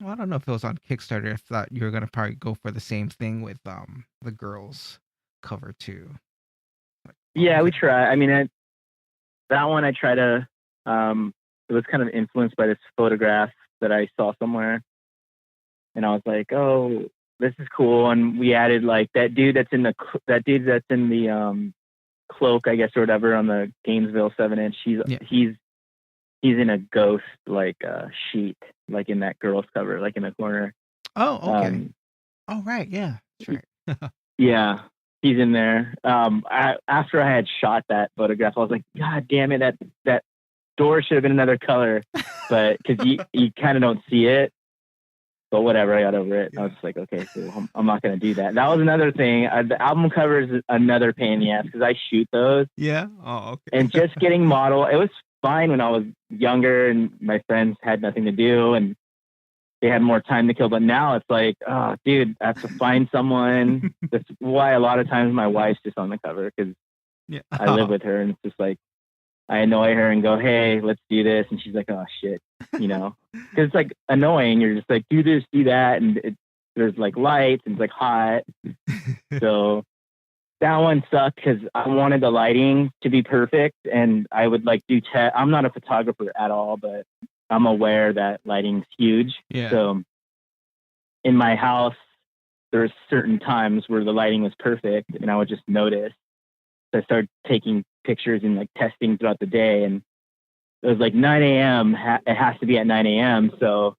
well, I don't know if it was on Kickstarter. I thought you were gonna probably go for the same thing with the girls cover too. Like, we try. I mean, that one I try to. It was kind of influenced by this photograph that I saw somewhere, and I was like, oh, this is cool. And we added like that dude that's in the cloak, I guess, or whatever, on the Gainesville 7-inch. He's in a ghost like sheet, like in that girl's cover, like in the corner. Oh, okay. Oh, right. Yeah. That's right. Yeah, he's in there. After I had shot that photograph, I was like, God damn it, that door should have been another color, but because you kind of don't see it. But whatever, I got over it. I was just like, okay, cool. I'm not gonna do that. That was another thing. The album cover is another pain in the ass because I shoot those. Yeah. Oh, okay. And just getting model, it was fine when I was younger and my friends had nothing to do and they had more time to kill. But now it's like, oh, dude, I have to find someone. That's why a lot of times my wife's just on the cover because I live with her, and it's just like I annoy her and go, hey, let's do this, and she's like, oh shit, because it's like annoying. You're just like, do this, do that, and there's like lights and it's like hot. So that one sucked because I wanted the lighting to be perfect, and I would like do I'm not a photographer at all, but I'm aware that lighting's huge. Yeah. So in my house, there's certain times where the lighting was perfect, and I would just notice. So I started taking pictures and like testing throughout the day, and it was like 9 a.m. It has to be at 9 a.m. So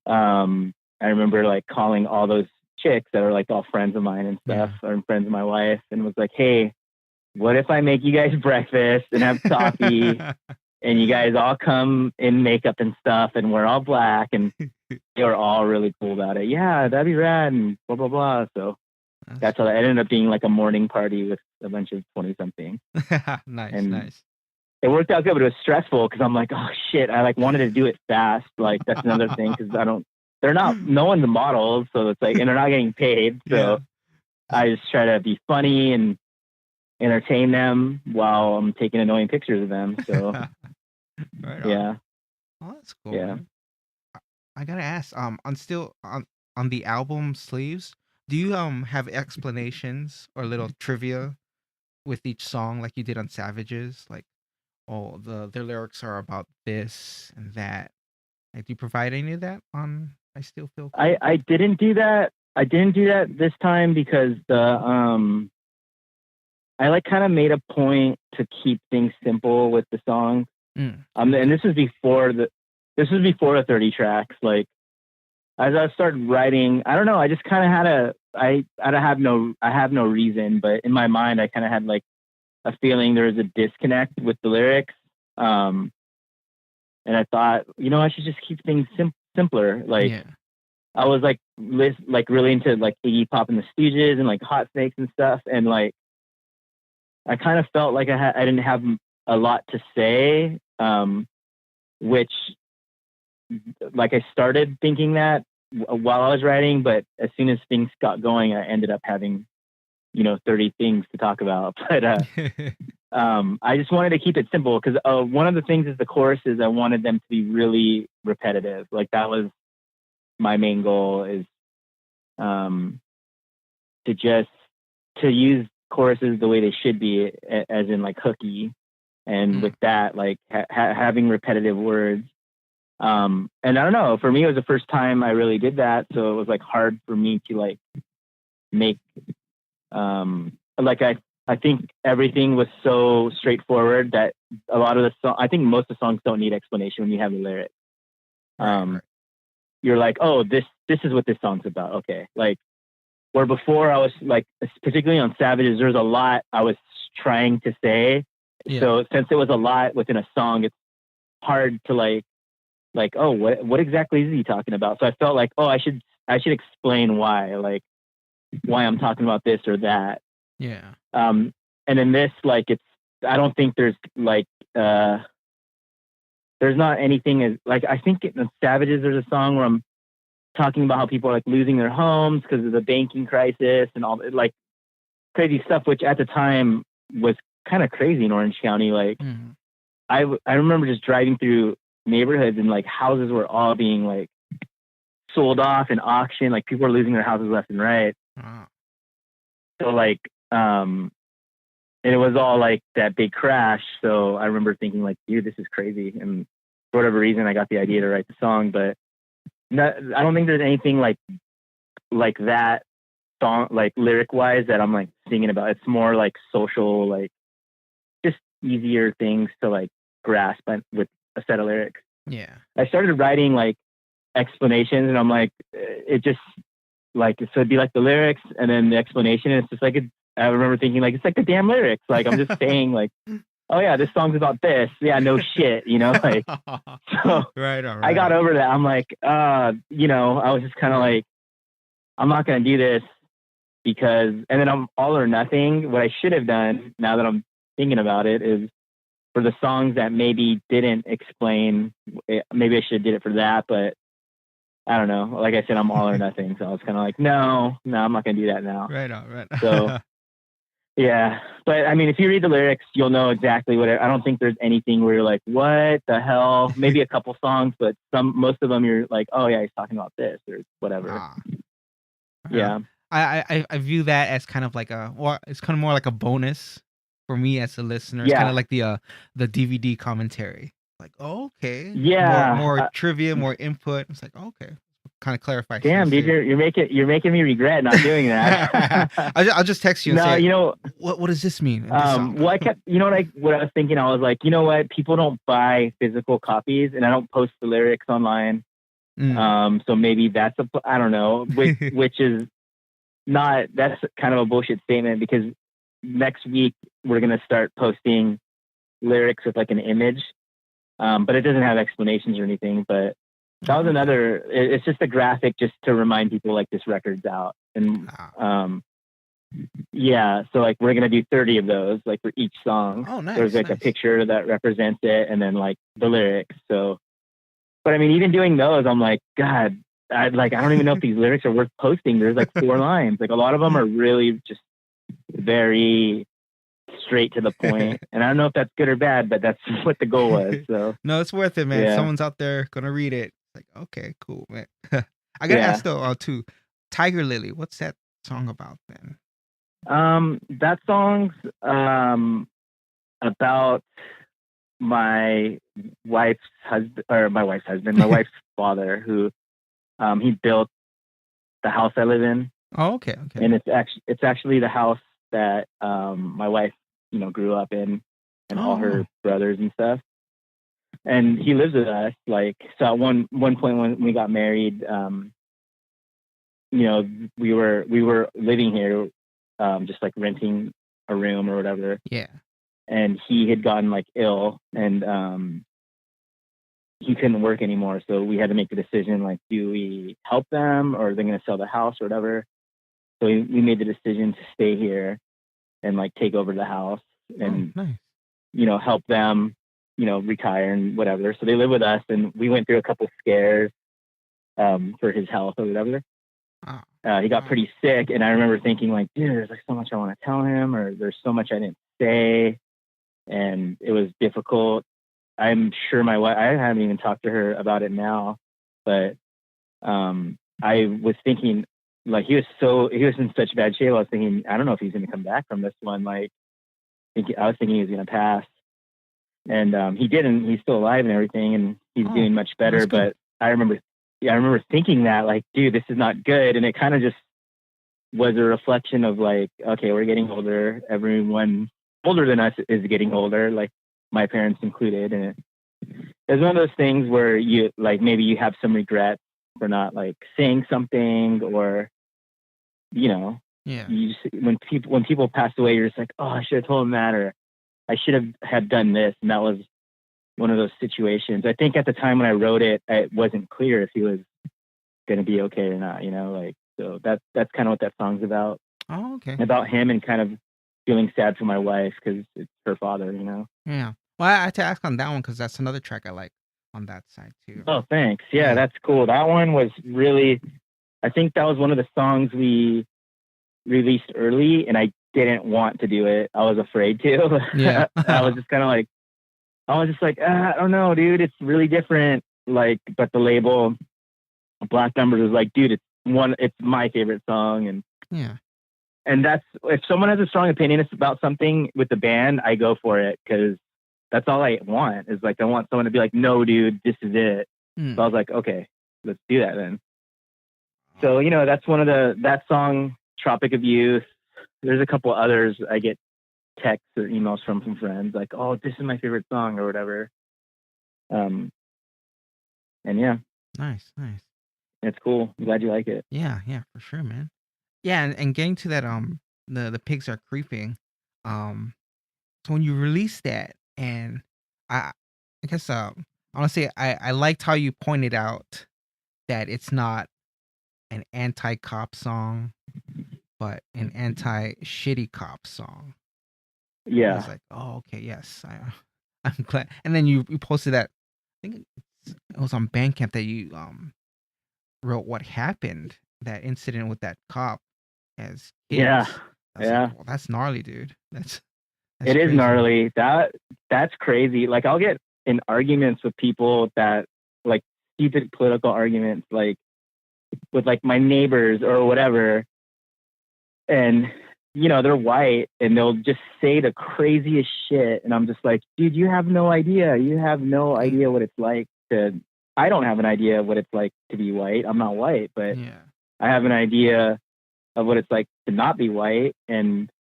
I remember like calling all those chicks that are like all friends of mine and stuff, or friends of my wife, and was like, hey, what if I make you guys breakfast and have coffee and you guys all come in makeup and stuff and we're all black and they were all really cool about it. Yeah, that'd be rad and blah blah blah. So that's how it ended up being like a morning party with a bunch of 20-something. Nice, And nice. it worked out good, but it was stressful because I'm like, oh shit, I like wanted to do it fast. Like that's another thing because no one's the models, so it's like, and they're not getting paid. So Yeah. I just try to be funny and entertain them while I'm taking annoying pictures of them. So Right on. yeah, Oh, that's cool. yeah. Man. I gotta ask, on the album sleeves, do you have explanations or little trivia with each song like you did on Savages? Like, oh, their lyrics are about this and that. Like, do you provide any of that on I Still Feel Cold? I didn't do that. I didn't do that this time because I like kind of made a point to keep things simple with the song. And this was before the 30 tracks. Like as I started writing, I don't know, I just kind of I have no reason, but in my mind I kind of had like a feeling there was a disconnect with the lyrics. And I thought, I should just keep things simpler. Like I was like really into like Iggy Pop and the Stooges and like Hot Snakes and stuff, and like I kind of felt like I didn't have a lot to say, which like I started thinking that while I was writing, but as soon as things got going, I ended up having 30 things to talk about. But I just wanted to keep it simple because one of the things is the choruses. I wanted them to be really repetitive. Like that was my main goal, is to use choruses the way they should be, as in like hooky, and with that like having repetitive words. And I don't know, for me it was the first time I really did that, so it was like hard for me to like make like I think everything was so straightforward that a lot of I think most of the songs don't need explanation when you have the lyrics. Right. You're like, oh, this is what this song's about. Okay. Like where before I was like, particularly on Savages, there's a lot I was trying to say. Yeah. So since it was a lot within a song, it's hard to like, oh, what exactly is he talking about? So I felt like, oh, I should explain why I'm talking about this or that. Yeah. And in this, like, I don't think there's like, there's not anything as like, I think in Savages, there's a song where I'm talking about how people are like losing their homes because of the banking crisis and all like crazy stuff, which at the time was kind of crazy in Orange County. Like I remember just driving through neighborhoods and like houses were all being like sold off and auctioned. Like people are losing their houses left and right. So like, and it was all like that big crash. So I remember thinking like, dude, this is crazy. And for whatever reason, I got the idea to write the song, but I don't think there's anything like that song, like lyric wise, that I'm like singing about. It's more like social, like just easier things to like grasp with a set of lyrics. Yeah. I started writing like explanations, and I'm like, it just like, so it'd be like the lyrics and then the explanation. And it's just like, I remember thinking like, it's like the damn lyrics. Like I'm just saying like, oh yeah, this song's about this. Yeah, no shit, like. So right on. I got over that. I'm like, I was just kind of like, I'm not gonna do this because, and then I'm all or nothing. What I should have done, now that I'm thinking about it, is for the songs that maybe didn't explain, maybe I should have did it for that, but I don't know. Like I said, I'm all or nothing. So I was kind of like, no, I'm not gonna do that now. Right on. Right. So. Yeah, but I mean, if you read the lyrics, you'll know exactly what I don't think there's anything where you're like, what the hell? Maybe a couple songs, but most of them you're like, oh yeah, he's talking about this or whatever. Yeah. I view that as kind of like it's kind of more like a bonus for me as a listener. It's kind of like the DVD commentary. Like, oh, okay. Yeah. More trivia, more input. It's like, okay. Kind of clarify. Damn, dude, you're making me regret not doing that. I'll just text you and say, what does this mean? Well, I kept, what I was thinking, I was like, you know what, people don't buy physical copies, and I don't post the lyrics online. So maybe that's I don't know, which is not, that's kind of a bullshit statement, because next week we're gonna start posting lyrics with like an image, but it doesn't have explanations or anything, but That was Okay. another. It's just a graphic just to remind people like this record's out, and Ah. yeah. So like we're gonna do 30 of those, like for each song. Oh, There's nice, like a nice. picture that represents it, and then like the lyrics. So, but I mean, even doing those, I'm like, God, I don't even know if these lyrics are worth posting. There's like 4 lines. Like a lot of them are really just very straight to the point, and I don't know if that's good or bad, but that's what the goal was. So No, it's worth it, man. yeah, Someone's out there gonna read it. Like, okay, cool, man. I gotta yeah. ask though, too. Tiger Lily, what's that song about then? That song's about my wife's husband, or my wife's father, who he built the house I live in, Oh, okay, okay. and it's actually the house that my wife, grew up in, and all Oh, her wow. brothers and stuff. And he lives with us. Like, so at one point when we got married, we were living here, just like renting a room or whatever. Yeah. And he had gotten like ill, and he couldn't work anymore. So we had to make the decision, like, do we help them, or are they going to sell the house or whatever? So we made the decision to stay here and like take over the house Oh, and, nice. help them, retire and whatever. So they live with us, and we went through a couple scares for his health or whatever. Oh, He got pretty sick, and I remember thinking like, dude, there's like so much I want to tell him, or there's so much I didn't say, and it was difficult. I'm sure my wife, I haven't even talked to her about it now, but I was thinking, like, he was in such bad shape. I was thinking, I don't know if he's going to come back from this one. Like, I was thinking he was going to pass, and he didn't. He's still alive and everything, and he's Oh, doing much that's better. good. But I remember thinking that, like, dude, this is not good. And it kind of just was a reflection of like, okay, we're getting older. Everyone older than us is getting older, like my parents included. And it's one of those things where you like, maybe you have some regret for not like saying something, or, Yeah. you just, when people pass away, you're just like, oh, I should have told him that, or I should have done this. And that was one of those situations. I think at the time when I wrote it, it wasn't clear if he was going to be okay or not, like, so that's kind of what that song's about. Oh, okay. About him and kind of feeling sad for my wife because it's her father. Yeah. Well, I had to ask on that one because that's another track I like on that side too. Oh, thanks. Yeah, Yeah. that's cool. That one was really, I think that was one of the songs we released early, and I didn't want to do it. I was afraid to. Yeah. I was just kind of like, I don't know, dude. It's really different. Like, but the label, Black Numbers, was like, dude, it's my favorite song, Yeah. and that's, if someone has a strong opinion about something with the band, I go for it, because that's all I want, is like, I want someone to be like, no, dude, this is it. So I was like, okay, let's do that then. So, that's one of that song, Tropic of Youth. There's a couple others I get texts or emails from friends like, oh, this is my favorite song or whatever. And yeah, Nice, nice. it's cool. I'm glad you like it. Yeah, yeah, for sure, man. Yeah, and getting to that, the pigs are creeping. So when you release that, and I guess, honestly, I liked how you pointed out that it's not an anti-cop song, but an anti-shitty cop song. I Yeah. was like, oh, okay, yes, I'm glad. And then you posted that. I think it was on Bandcamp that you wrote what happened, that incident with that cop as kids. Yeah. I was like, well, that's gnarly, dude. That's It is crazy. gnarly. That's crazy. Like, I'll get in arguments with people that, like, stupid political arguments, like with like my neighbors or whatever, and they're white, and they'll just say the craziest shit, and I'm just like, dude, you have no idea. You have no idea what it's like to. I don't have an idea of what it's like to be white. I'm not white, but Yeah. I have an idea of what it's like to not be white. And,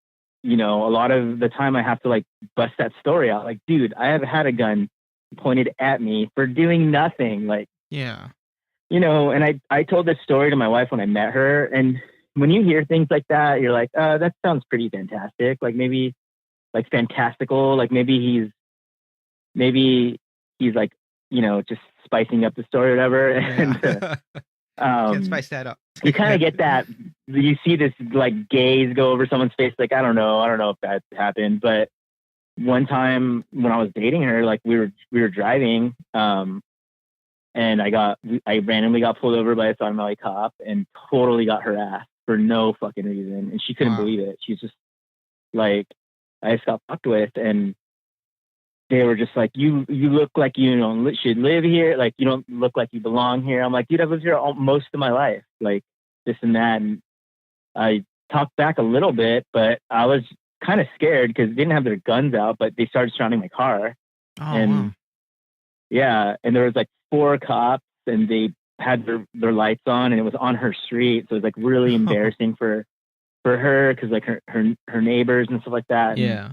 a lot of the time I have to like bust that story out. Like, dude, I have had a gun pointed at me for doing nothing. Like, Yeah. and I told this story to my wife when I met her. And when you hear things like that, you're like, that sounds pretty fantastic. Like, maybe like fantastical. Like maybe he's like, just spicing up the story or whatever. And Can't spice that up. you kind of get that. You see this like gaze go over someone's face. Like, I don't know if that happened, but one time when I was dating her, like we were driving, and I randomly got pulled over by a Southern Valley cop and totally got harassed for no fucking reason, and she couldn't believe it. She's just like, I just got fucked with, and they were just like, you look like you don't should live here. Like, you don't look like you belong here. I'm like, dude, I've lived here most of my life. Like, this and that. And I talked back a little bit, but I was kind of scared because they didn't have their guns out, but they started surrounding my car. Yeah. And there was like 4 cops, and they had their lights on, and it was on her street. So it was like really embarrassing for her, because like her neighbors and stuff like that. Yeah.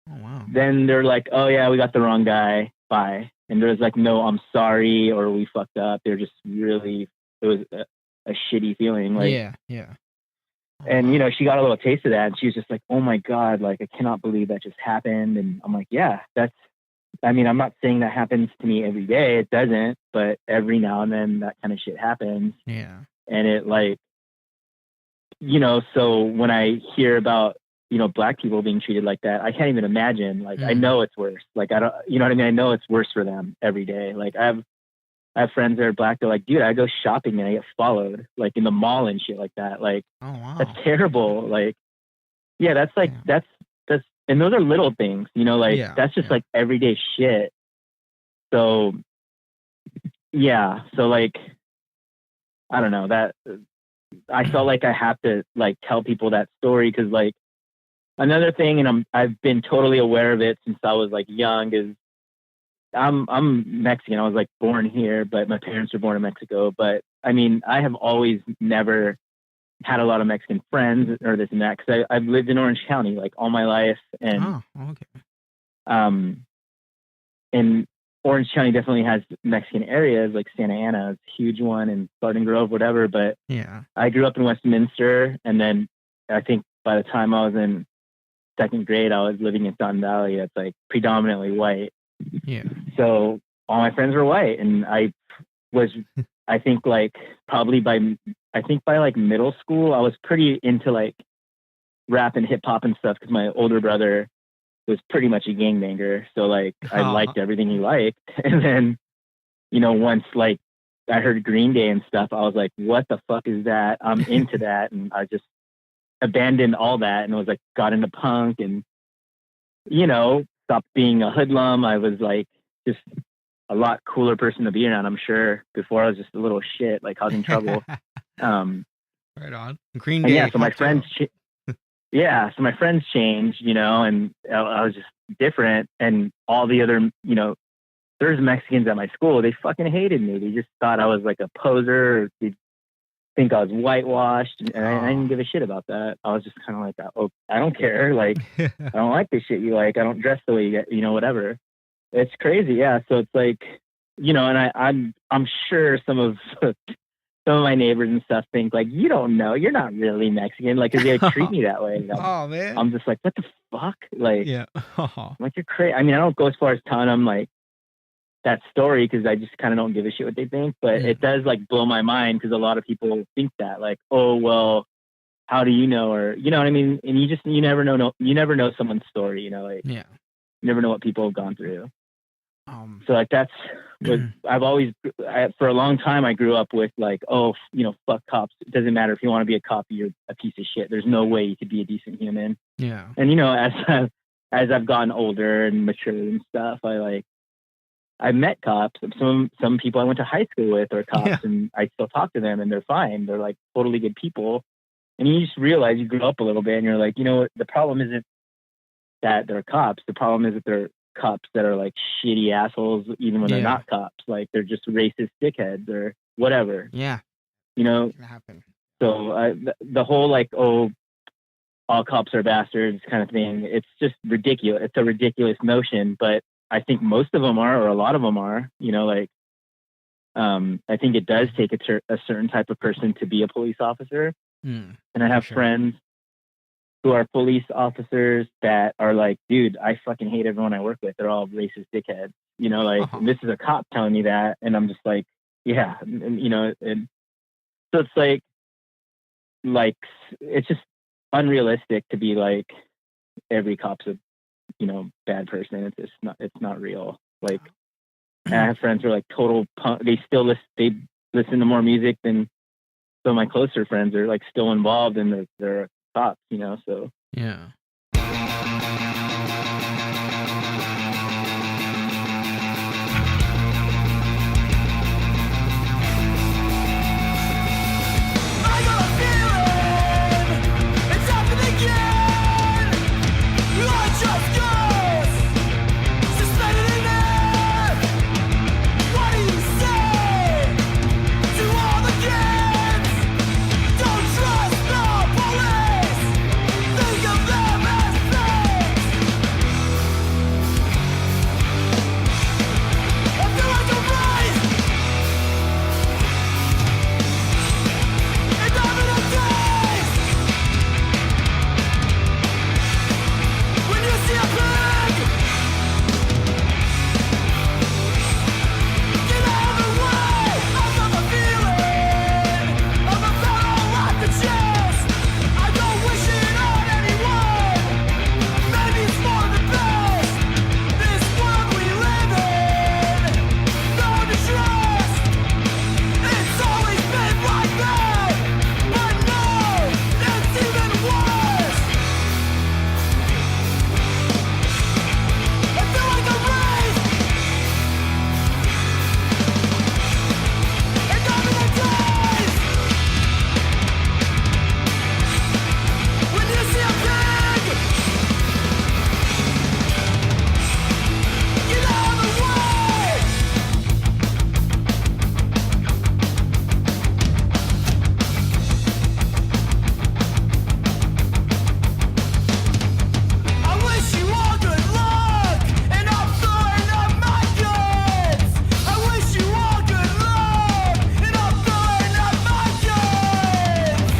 Oh, wow. Then they're like, oh, yeah, we got the wrong guy. Bye. And there's like, no, I'm sorry, or we fucked up. They're just really, it was a shitty feeling. Like, yeah. Oh, and, you know, she got a little taste of that, and she was just like, oh, my God, like, I cannot believe that just happened. And I'm like, yeah, I'm not saying that happens to me every day. It doesn't. But every now and then that kind of shit happens. Yeah. And it like, you know, so when I hear about, you know, Black people being treated like that, I can't even imagine. Like, I know it's worse. Like, I don't, you know what I mean? I know it's worse for them every day. Like, I have friends that are Black. They're like, dude, I go shopping and I get followed, like in the mall and shit like that. Like, oh, wow. That's terrible. Like, yeah, that's like, that's, and those are little things, you know, like that's just like everyday shit. So, yeah. So like, I don't know, that I felt like I have to like tell people that story, because like, another thing, and I've been totally aware of it since I was like young, is I'm Mexican. I was like born here, but my parents were born in Mexico. But I mean, I have always never had a lot of Mexican friends or this and that, because I've lived in Orange County like all my life, and and Orange County definitely has Mexican areas, like Santa Ana is a huge one, and Garden Grove, whatever. But I grew up in Westminster, and then I think by the time I was in 2nd grade, I was living in Sun Valley. That's like predominantly white. Yeah. So all my friends were white, and I was, I think like probably by like middle school, I was pretty into like rap and hip hop and stuff, because my older brother was pretty much a gangbanger. So like I liked everything he liked. And then, you know, once like I heard Green Day and stuff, I was like, what the fuck is that? I'm into that. And I just abandoned all that and was like, got into punk, and, you know, stopped being a hoodlum. I was like just a lot cooler person to be around, I'm sure. Before I was just a little shit, like causing trouble. Right on. Green Day. Yeah, so my friends, so my friends changed, you know, and I was just different. And all the other, you know, there's Mexicans at my school. They fucking hated me. They just thought I was like a poser. Or they think I was whitewashed, and I didn't give a shit about that. I was just kind of like, oh, I don't care. Like, I don't like this shit you like. I don't dress the way you get, you know, whatever. It's crazy, yeah. So it's like, you know, and I'm sure some of my neighbors and stuff think like, you don't know, you're not really Mexican, like, 'cause they like, treat me that way. Oh man, I'm just like, what the fuck, like, yeah. I'm like, you're crazy. I mean, I don't go as far as telling them like that story, because I just kind of don't give a shit what they think, but it does like blow my mind, because a lot of people think that like, oh well, how do you know, or you know what I mean? And you never know someone's story, you know, like, you never know what people have gone through. So like that's what I've always, for a long time I grew up with, like, oh, you know, fuck cops. It doesn't matter if you want to be a cop, you're a piece of shit. There's no way you could be a decent human. Yeah. And you know, as I've gotten older and matured and stuff, I met cops. Some people I went to high school with are cops, and I still talk to them, and they're fine. They're like totally good people. And you just realize you grew up a little bit, and you're like, you know, the problem isn't that they're cops. The problem is that they're cops that are like shitty assholes, even when they're not cops. Like, they're just racist dickheads or whatever. Yeah. You know? So the whole like, oh, all cops are bastards kind of thing, it's just ridiculous. It's a ridiculous notion, but I think most of them are, or a lot of them are, you know, like, I think it does take a certain type of person to be a police officer. And I have friends who are police officers that are like, dude, I fucking hate everyone I work with. They're all racist dickheads. like Uh-huh. this is a cop telling me that, and I'm just like, yeah, and so it's like it's just unrealistic to be like every cop's a bad person. It's not real. Like, and I have friends who are like total punk. They listen to more music than some of my closer friends are like still involved in their cops. So Yeah. I got a feeling it's happening again. I just guess, suspended in air. What do you say to all the kids? Don't trust the police. Think of them as things. I feel like a race, and I'm in a daze. When you see a pig, get out of the way. I've got the feeling of a battle like the chest. I don't wish it on anyone. Maybe it's for the best. This world we live in, no one to trust. It's always been like that, but now it's even worse. I feel like a race, and I'm in a daze. When you see a pig, get out of the way. I wish you all good luck, and I'm throwing up my guns. I wish you all good luck, and I'm throwing up my guns.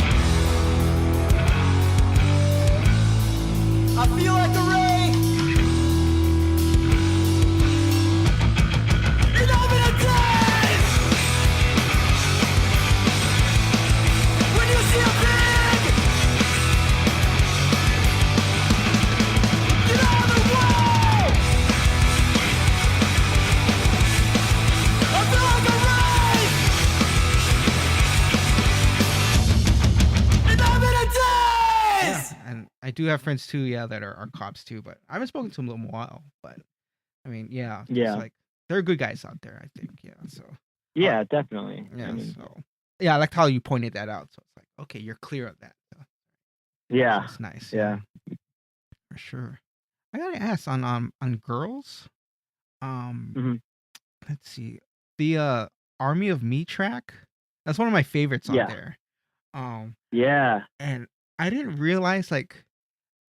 I feel like a ray, and I'm in a daze. When you see a pig, get out of the way. I feel like a ray, and I'm in a daze. Yeah. And I do have friends too, yeah, that are cops too, but I haven't spoken to them in a while. But I mean, yeah, it's Yeah. like they're good guys out there, I think. Yeah. So yeah, definitely. yeah, I mean, so yeah, I liked how you pointed that out. So it's like, okay, you're clear of that. So yeah, that's nice. yeah. For sure. I gotta ask on girls. Um, Mhm. let's see. The Army of Me track. That's one of my favorites on Yeah. there. Um, Yeah. and I didn't realize like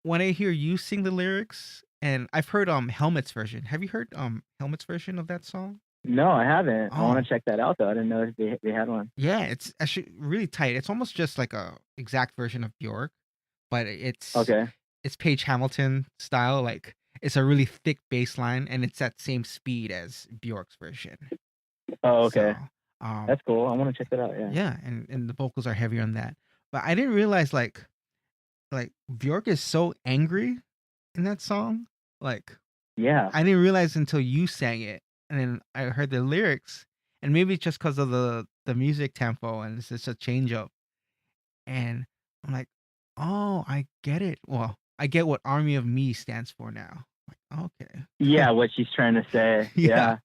when I hear you sing the lyrics, and I've heard Helmet's version. Have you heard Helmet's version of that song? No, I haven't. I want Oh. to check that out though. I didn't know if they had one. Yeah, it's actually really tight. It's almost just like a exact version of Bjork, but Okay. it's Paige Hamilton style. Like it's a really thick bass line, and it's that same speed as Bjork's version. Oh, okay. So, That's cool. I want to check that out. Yeah. yeah, and the vocals are heavier on that. But I didn't realize like Bjork is so angry in that song. Like Yeah. I didn't realize until you sang it, and then I heard the lyrics, and maybe it's just because of the music tempo, and it's just a change up. And I'm like, oh, I get it. Well, I get what Army of Me stands for now. Like, okay. Yeah. What she's trying to say. Yeah. Yeah.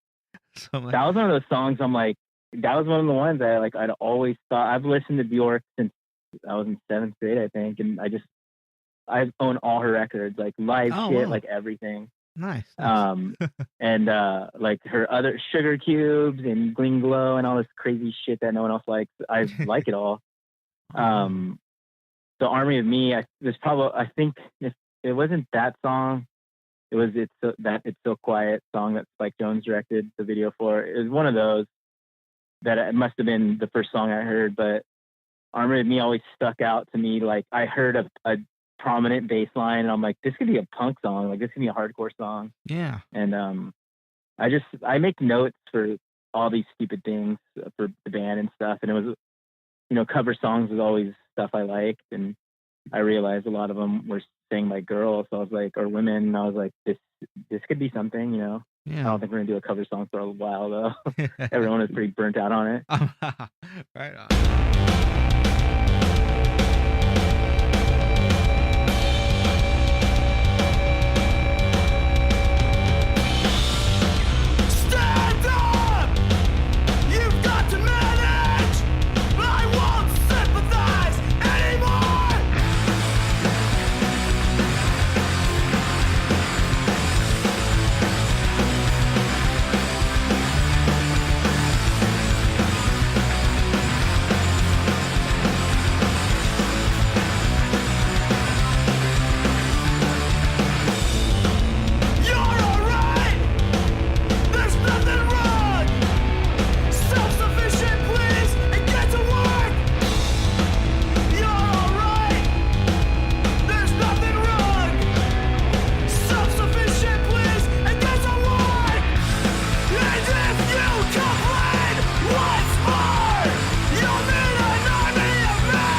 So I'm like, That was one of those songs. I'm like, that was one of the ones that I'd always thought. I've listened to Bjork since I was in 7th grade, I think, and I own all her records, like live Oh, shit, wow. like everything. nice. And like her other Sugar Cubes and Gling Glow and all this crazy shit that no one else likes. I like it all. The Army of Me, I think if it wasn't that song, it was It's So Quiet song that Spike Jonze directed the video for. It was one of those that it must have been the first song I heard, but Army of Me always stuck out to me. Like I heard a prominent bass line and I'm like, this could be a punk song, like this could be a hardcore song. Yeah. And I make notes for all these stupid things for the band and stuff, and it was, cover songs was always stuff I liked, and I realized a lot of them were sang by girls, so I was like, or women, and I was like, this could be something, I Yeah. don't think we're gonna do a cover song for a while though. Everyone is pretty burnt out on it. Right on. Stand up! You've got to manage! I won't sympathize anymore! You're alright! There's nothing wrong! Self-sufficient, please, and get to work! You're alright! There's nothing wrong! Self-sufficient, please, and get to work! And if you complain once more, you'll need an army of me!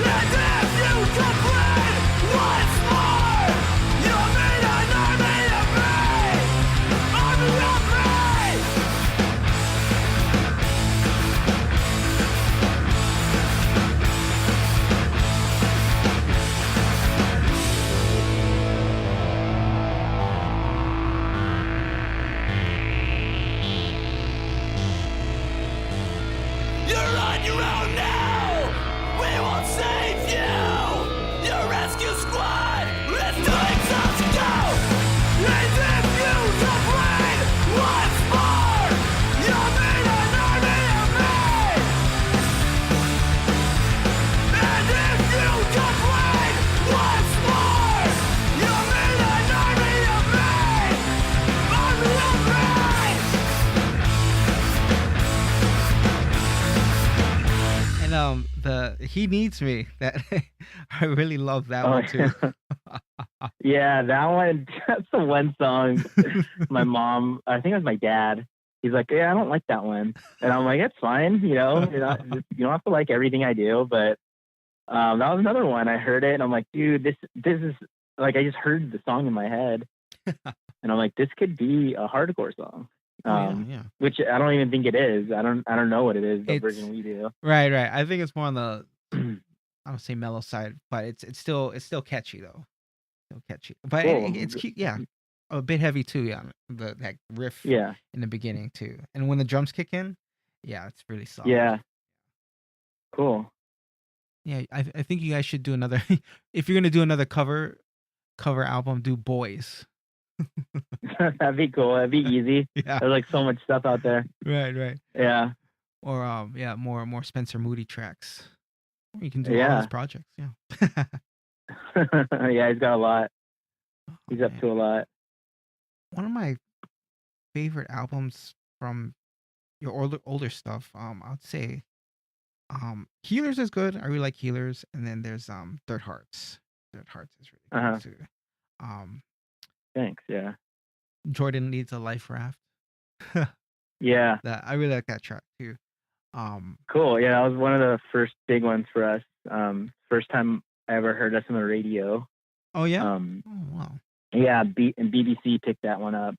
And if you complain once more, you'll need an army of me! Army of me! You're on your own now! We won't save you! Your rescue squad is doing some to go! And if you complain once more, you'll need an army of me! And if you complain once more, you'll need an army of me! Army of me! And the He Needs Me, that I really love that one too. Yeah, that one. That's the one song. My mom, I think it was my dad. He's like, yeah, I don't like that one, and I'm like, it's fine. You don't have to like everything I do, but that was another one. I heard it, and I'm like, dude, this is like, I just heard the song in my head, and I'm like, this could be a hardcore song. Yeah. Which I don't even think it is. I don't know what it is. The It's- version we do. Right. I think it's more on the I don't say mellow side, but it's still catchy though. Still catchy, but Cool. it's cute. Yeah, a bit heavy too. Yeah, that riff Yeah, in the beginning too, and when the drums kick in, yeah, it's really solid. yeah. Cool. Yeah. I think you guys should do another. If you're gonna do another cover album, do Boys. That'd be cool. That'd be easy. Yeah. There's like so much stuff out there. Right. Yeah. Or more Spencer Moody tracks. Or you can do all Yeah. his projects. Yeah. Yeah, he's got a lot. He's up man. to a lot. One of my favorite albums from your older stuff, I'd say Healers is good. I really like Healers. And then there's Dirt Hearts. Dirt Hearts is really Uh-huh. good too. Thanks. Yeah. Jordan Needs a Life Raft. Yeah. I really like that track too. Cool. Yeah, that was one of the first big ones for us. First time I ever heard us on the radio. Oh yeah. Um, Oh wow. yeah, and BBC picked that one up.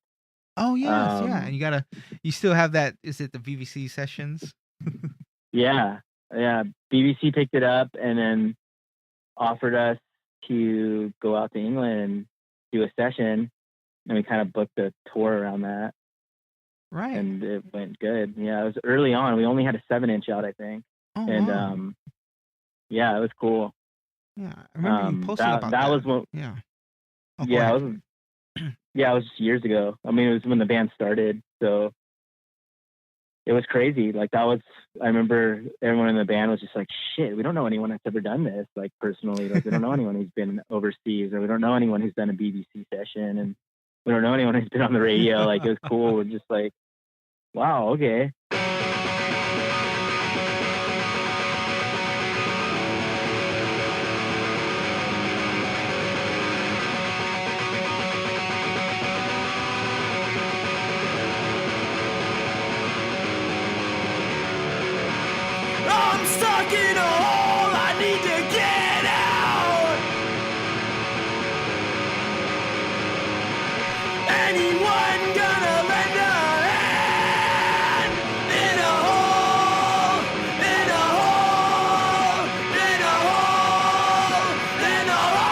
Oh yes, yeah. um, And you still have that. Is it the VVC sessions? Yeah. BBC picked it up and then offered us to go out to England and do a session, and we kind of booked a tour around that, Right. and it went good. Yeah, it was early on. We only had a 7-inch out, I think, Oh and wow. yeah, it was cool. Yeah, I remember you posted about that. that was when, Yeah. Oh, go yeah, ahead. it was, yeah, it was years ago. I mean, it was when the band started, so it was crazy. Like I remember everyone in the band was just like, shit, we don't know anyone that's ever done this. Like personally, like we don't know anyone who's been overseas, or we don't know anyone who's done a BBC session, and we don't know anyone who's been on the radio. Like it was cool. We're just like, wow, okay. stuck in a hole. I need to get out. Anyone gonna lend a hand? In a hole, in a hole, in a hole, in a hole.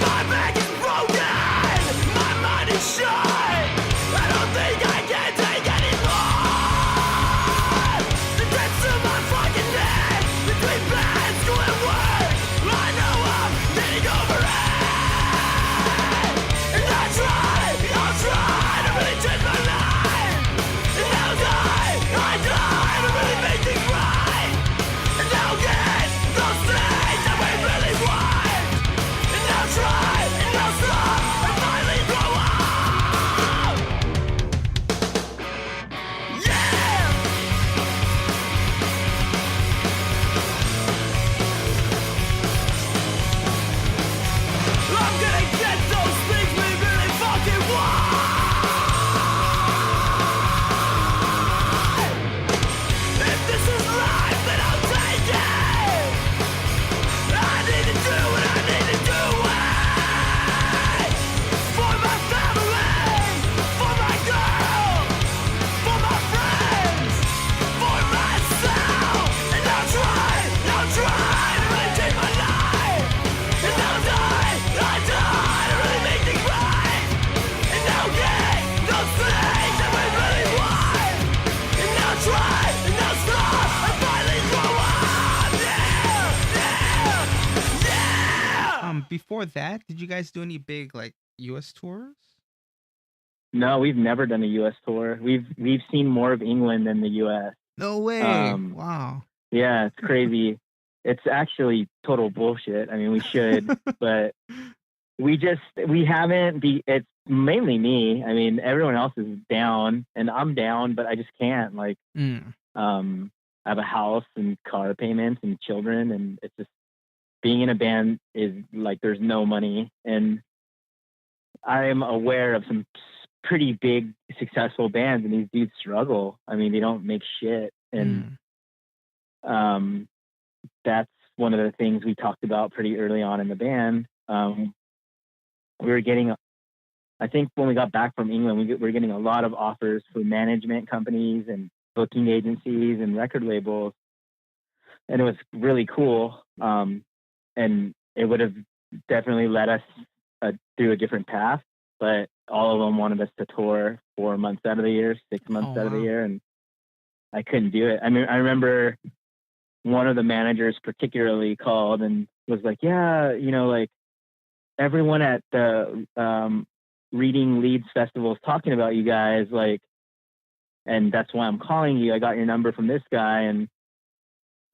My back is broken, my mind is shut. I don't think I can take anymore. The depths of my fucking head, between bad school and work. I know I'm getting over it. And I'll try to really change my life. And I'll die to really make things right. And I'll get those things that we really want. And I'll try, and I'll stop, and finally grow up. Yeah! I'm gonna get those things we really fucking want. If this is life, then I'll take it. I need to do what I need to do it. For my family, for my girl, for my friends, for myself. And I'll try to really change my life. And I'll die to really make things right. And I'll get those things that we really want. And I'll try, and I'll stop, and finally grow up. Yeah. Before that, did you guys do any big like U.S. tours? No, we've never done a U.S. tour. We've seen more of England than the U.S. No way! Um, Wow. Yeah, it's crazy. It's actually total bullshit. I mean, we should, but we haven't. It's mainly me. I mean, everyone else is down, and I'm down, but I just can't. Like, Mm. I have a house and car payments and children, and it's just being in a band is like there's no money. And I'm aware of some pretty big successful bands, and these dudes struggle. I mean, they don't make shit, and that's one of the things we talked about pretty early on in the band. We were getting, I think when we got back from England, we were getting a lot of offers from management companies and booking agencies and record labels, and it was really cool. And it would have definitely led us through a different path, but all of them wanted us to tour 4 months out of the year, 6 months out of the year, and I couldn't do it. I mean, I remember one of the managers particularly called and was like, yeah, you know, like everyone at the Reading Leeds Festival is talking about you guys, like, and that's why I'm calling you. I got your number from this guy, and,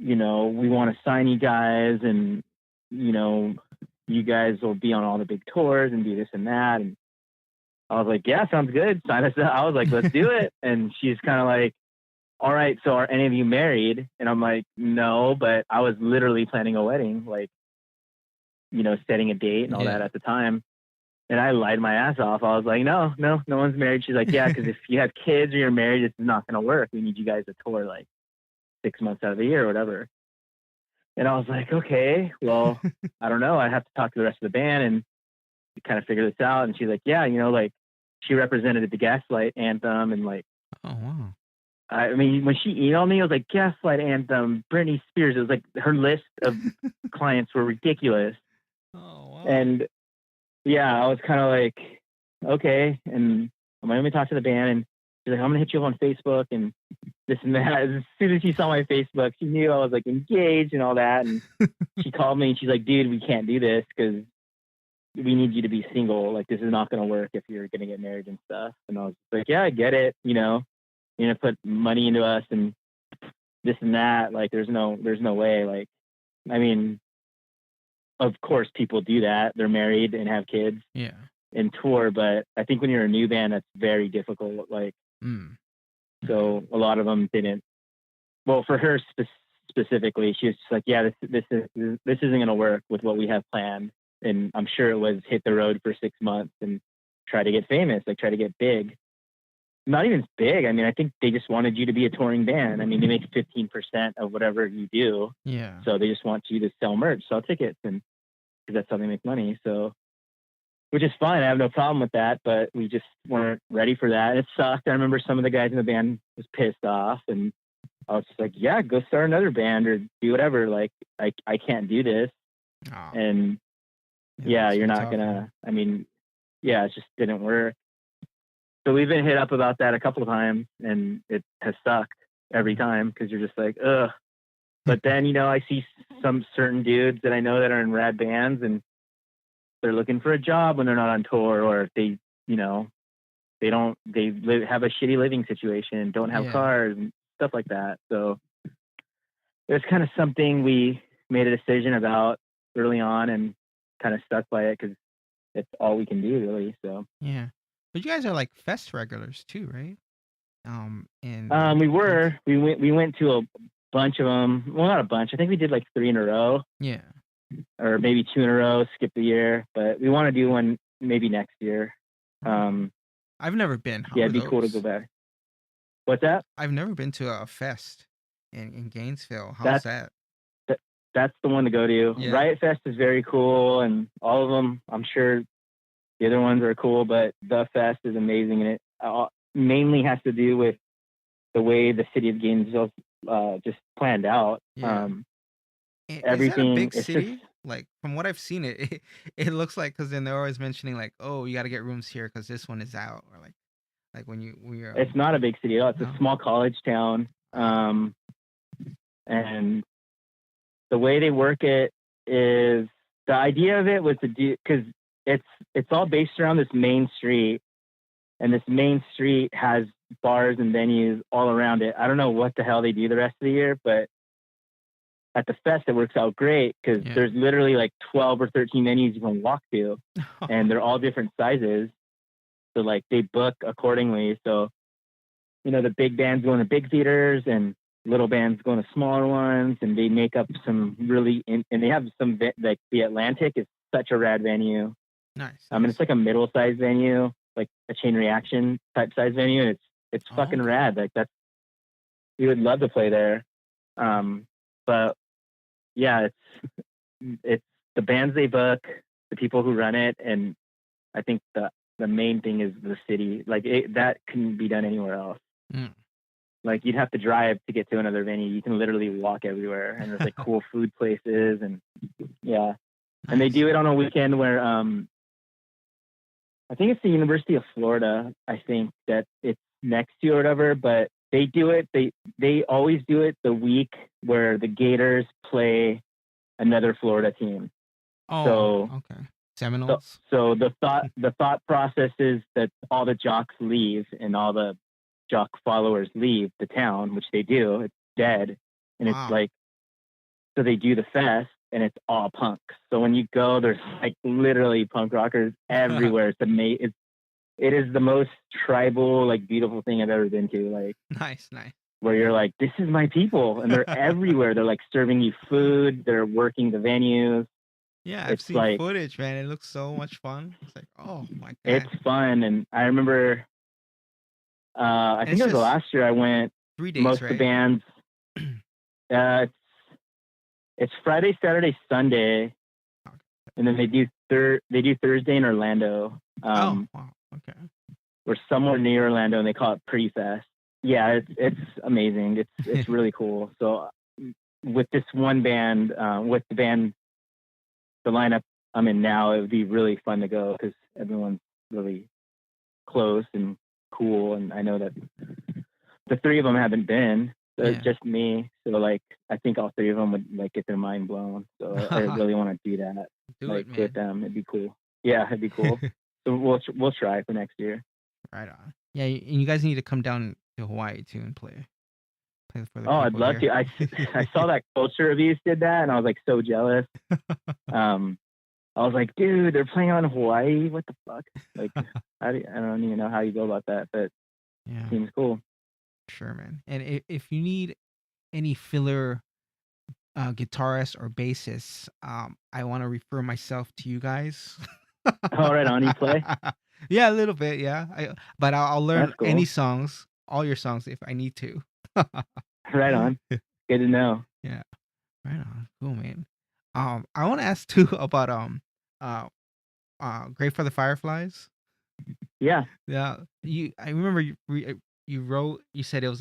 you know, we want to sign you guys, and, you know, you guys will be on all the big tours and do this and that. And I was like, yeah, sounds good. Sign us up. I was like, let's do it. And she's kind of like, all right, so are any of you married? And I'm like, no, but I was literally planning a wedding, like, you know, setting a date and all that at the time. And I lied my ass off. I was like, no one's married. She's like, yeah, because if you have kids or you're married, it's not going to work. We need you guys to tour like 6 months out of the year or whatever. And I was like, okay, well, I don't know. I have to talk to the rest of the band and kind of figure this out. And she's like, yeah, you know, like she represented the Gaslight Anthem, and like, oh wow. I mean, when she emailed me, it was like Gaslight Anthem, Britney Spears. It was like her list of clients were ridiculous. Oh wow. And yeah, I was kind of like, okay. And I'm like, let me talk to the band. And she's like, I'm going to hit you up on Facebook and this and that. As soon as she saw my Facebook, she knew I was like engaged and all that. And she called me and she's like, dude, we can't do this because we need you to be single. Like, this is not going to work if you're going to get married and stuff. And I was like, yeah, I get it. You know, you're going to put money into us and this and that. Like, there's no way. Like, I mean, of course people do that. They're married and have kids. Yeah. And tour, but I think when you're a new band, that's very difficult. Like, so a lot of them didn't. Well, for her specifically. She was just like, yeah, this isn't gonna work with what we have planned. And I'm sure it was hit the road for 6 months and try to get famous, like try to get big. Not even big. I mean, I think they just wanted you to be a touring band. I mean, they make 15% of whatever you do, Yeah. so they just want you to sell merch, sell tickets, and because that's how they make money. So, which is fine. I have no problem with that, but we just weren't ready for that. It sucked. I remember some of the guys in the band was pissed off, and I was just like, yeah, go start another band or do whatever. Like, I can't do this. Oh, And yeah, you're that's not tough, gonna. man. I mean, yeah, it just didn't work. So we've been hit up about that a couple of times, and it has sucked every time because you're just like, ugh. But then, I see some certain dudes that I know that are in rad bands, and they're looking for a job when they're not on tour, or they have a shitty living situation, don't have Yeah. cars and stuff like that. So it's kind of something we made a decision about early on and kind of stuck by it because it's all we can do, really. So Yeah. But you guys are like fest regulars too, right? And we went to a bunch of them. Well, not a bunch. I think we did like 3 in a row, yeah. or maybe 2 in a row. Skip the year, but we want to do one maybe next year. I've never been. How Yeah, are it'd be cool to those? go back. What's that? I've never been to a fest in Gainesville. How's that? That's the one to go to. Yeah. Riot Fest is very cool, and all of them, I'm sure the other ones are cool, but the fest is amazing, and it mainly has to do with the way the city of Gainesville just planned out. Yeah. Everything. Is that a big it's city? just Like from what I've seen, it looks like, because then they're always mentioning like, oh, you got to get rooms here because this one is out, or like when we're it's not a big city at all. It's No? a small college town, and the way they work it is the idea of it was to do because it's all based around this main street, and this main street has bars and venues all around it. I don't know what the hell they do the rest of the year, but at the fest it works out great because Yeah. there's literally like 12 or 13 venues you can walk to, and they're all different sizes. So like they book accordingly. So the big bands go into big theaters, and little bands go into smaller ones, and they make up some really and they have some like the Atlantic is such a rad venue. Nice. I mean, it's like a middle-sized venue, like a Chain Reaction type size venue. And it's Oh, fucking okay. rad. Like we would love to play there. But yeah, it's the bands they book, the people who run it, and I think the main thing is the city. Like that couldn't be done anywhere else. Mm. Like you'd have to drive to get to another venue. You can literally walk everywhere, and there's like cool food places, and yeah. And they Nice. do it on a weekend where I think it's the University of Florida. I think that it's next to or whatever, but they do it. They always do it the week where the Gators play another Florida team. Oh, So- okay. Seminoles. So the thought process is that all the jocks leave and all the jock followers leave the town, which they do. It's dead, and Wow. it's like so they do the fest, and it's all punks. So when you go, there's like literally punk rockers everywhere. It's amazing. It is the most tribal, like beautiful thing I've ever been to. Like Nice. where you're like, this is my people, and they're everywhere. They're like serving you food. They're working the venues. Yeah, I've It's seen like- footage, man. It looks so much fun. It's like, oh my god. It's fun, and I remember. I think It's it was the just last year I went. 3 days, Most right? of the bands. It's Friday, Saturday, Sunday, Okay. and then they do Thursday in Orlando. Oh, wow. Okay. We're somewhere near Orlando, and they call it Pre-Fest. Yeah, it's amazing. It's really cool. So with this one band, with the lineup I'm in now, it would be really fun to go because everyone's really close and cool, and I know that the 3 of them haven't been. So Yeah. it's just me. So like, I think all 3 of them would like get their mind blown. So I really want to do that. Do Like it, man. with them, it'd be cool. Yeah, it'd be cool. So we'll try for next year. Right on. Yeah, and you guys need to come down to Hawaii too and play for the Oh, I'd people love here. to. I saw that Culture Reviews did that, and I was like so jealous. I was like, dude, they're playing on Hawaii. What the fuck? Like, I don't even know how you go about that, but Yeah, it seems cool. sure, man. And if you need any filler guitarist or bassist, I want to refer myself to you guys. Oh, right on. You play? Yeah, a little bit, yeah. But I'll learn That's cool. any songs, all your songs if I need to. Right on. Good to know. Yeah, right on. Cool, man. I want to ask too about uh Great for the Fireflies. Yeah. Yeah, I remember you wrote, you said it's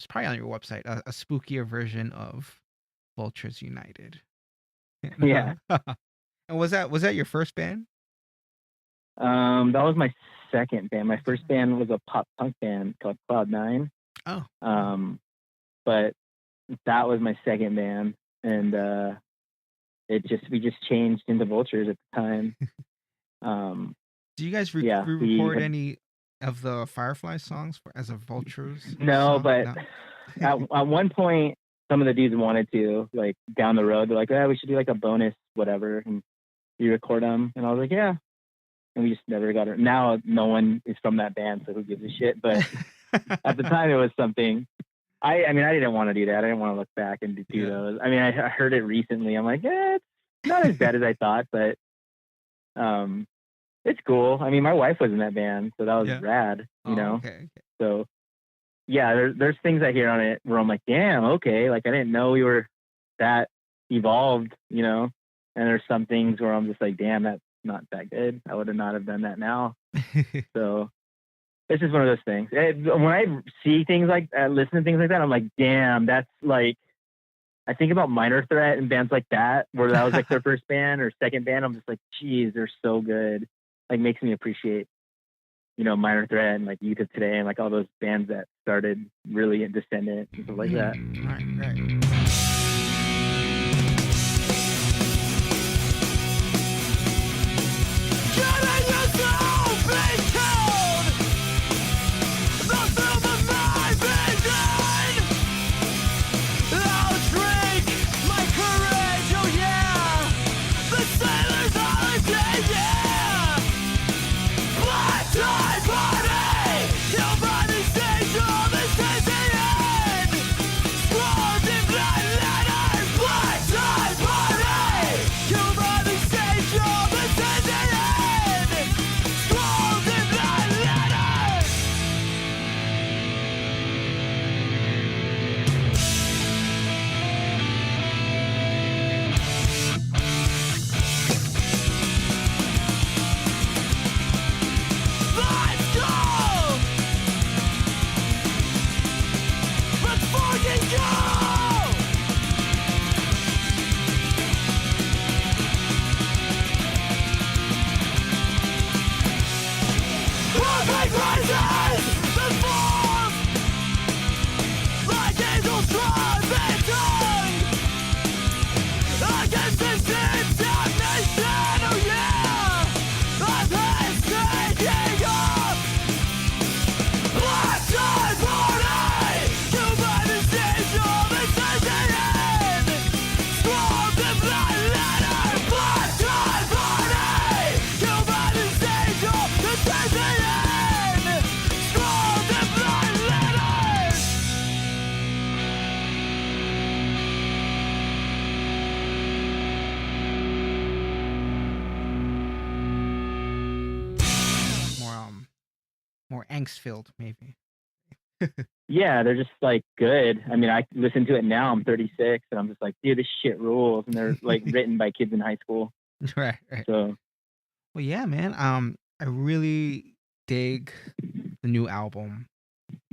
probably on your website, a spookier version of Vultures United. Yeah. And was that your first band? That was my second band. My first band was a pop punk band called Cloud9. Oh, But that was my second band, and we just changed into Vultures at the time. do you guys Yeah, we re-record had, any of the Firefly songs as a Vultures no, song? but No. at one point, some of the dudes wanted to, like, down the road. They're like, "Yeah, we should do like a bonus, whatever," and we record them. And I was like, "Yeah," and we just never got it. Now no one is from that band, so who gives a shit? But at the time, it was something. I mean, I didn't want to do that. I didn't want to look back and do Yeah. those. I mean, I heard it recently. I'm like, it's not as bad as I thought, but it's cool. I mean, my wife was in that band, so that was Yeah. rad, Oh, you know? okay. So, yeah, there's things I hear on it where I'm like, damn, okay. Like, I didn't know we were that evolved, you know? And there's some things where I'm just like, damn, that's not that good. I would not have done that now. So, it's just one of those things. When I see things like that, listen to things like that, I'm like, damn, that's like, I think about Minor Threat and bands like that, where that was like their first band or second band. I'm just like, geez, they're so good. Like, makes me appreciate, you know, Minor Threat and like Youth of Today and like all those bands that started really in Descendant and stuff like that. Right. Getting yourself be killed. The film of my vision. I'll drink my courage, oh yeah. The sailors holiday, yeah. Black tie party, killed by the stage of the end. Scrawled in blood letters, black tie party, killed by the stage of the end. Scrawled in blood letters. Let's go! Let's fucking go! Perfect rises and falls like angels driving tongue against this damnation, oh yeah! I'm taking up black tie party, killed by the stage of the end. Scrawled in blood letter, black tie party, killed by the stage of the end. Scrawled in blood letters. More angst filled, maybe. Yeah, they're just like good. I mean, I listen to it now. I'm 36, and I'm just like, dude, this shit rules. And they're like written by kids in high school. Right. So, Well, yeah, man. I really dig the new album,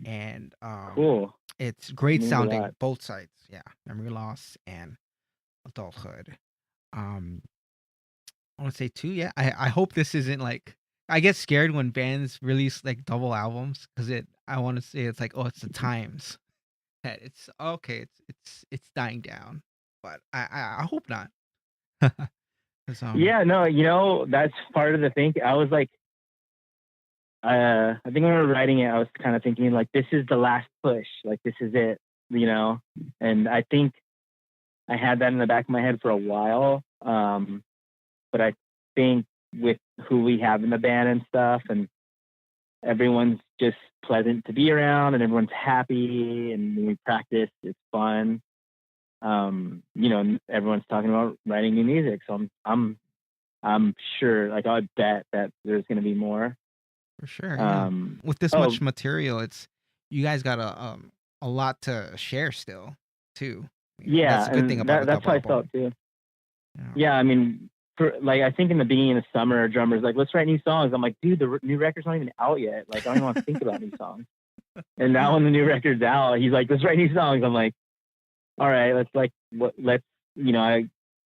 and cool. it's great Means a sounding, lot. both sides. Yeah, Memory Loss and Adulthood. Um, I want to say too. Yeah, I hope this isn't like. I get scared when bands release like double albums because I want to say it's like, oh, it's the times that it's okay. It's dying down, but I hope not. 'Cause, Yeah, no, you know, that's part of the thing. I was like, I think when we were writing it, I was kind of thinking like, this is the last push. Like, this is it, you know? And I think I had that in the back of my head for a while. But I think with who we have in the band and stuff, and everyone's just pleasant to be around and everyone's happy, and when we practice, it's fun. everyone's talking about writing new music, so I'm sure, like, I would bet that there's going to be more. For sure. Yeah. With this Oh, much material, you guys got a lot to share still, too. yeah, That's a good thing and about a that's double how I album. felt too. Yeah. Yeah, I mean, I think in the beginning of the summer, drummers like, let's write new songs. I'm like, dude, the new record's not even out yet. Like, I don't even want to think about new songs. And now when the new record's out, he's like, let's write new songs. I'm like, all right,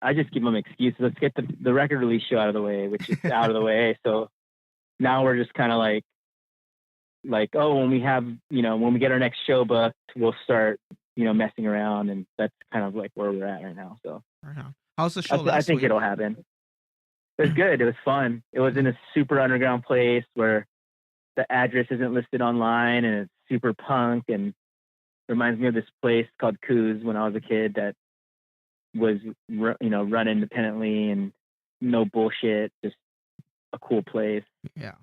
I just give them excuses. Let's get the record release show out of the way, which is out of the way. So now we're just kind of like, oh, when we get our next show booked, we'll start, messing around, and that's kind of like where we're at right now. So Right on. How's the show I last think week? it'll happen. It was good. It was fun. It was in a super underground place where the address isn't listed online, and it's super punk, and reminds me of this place called Coos when I was a kid that was, run independently and no bullshit, just a cool place. Yeah.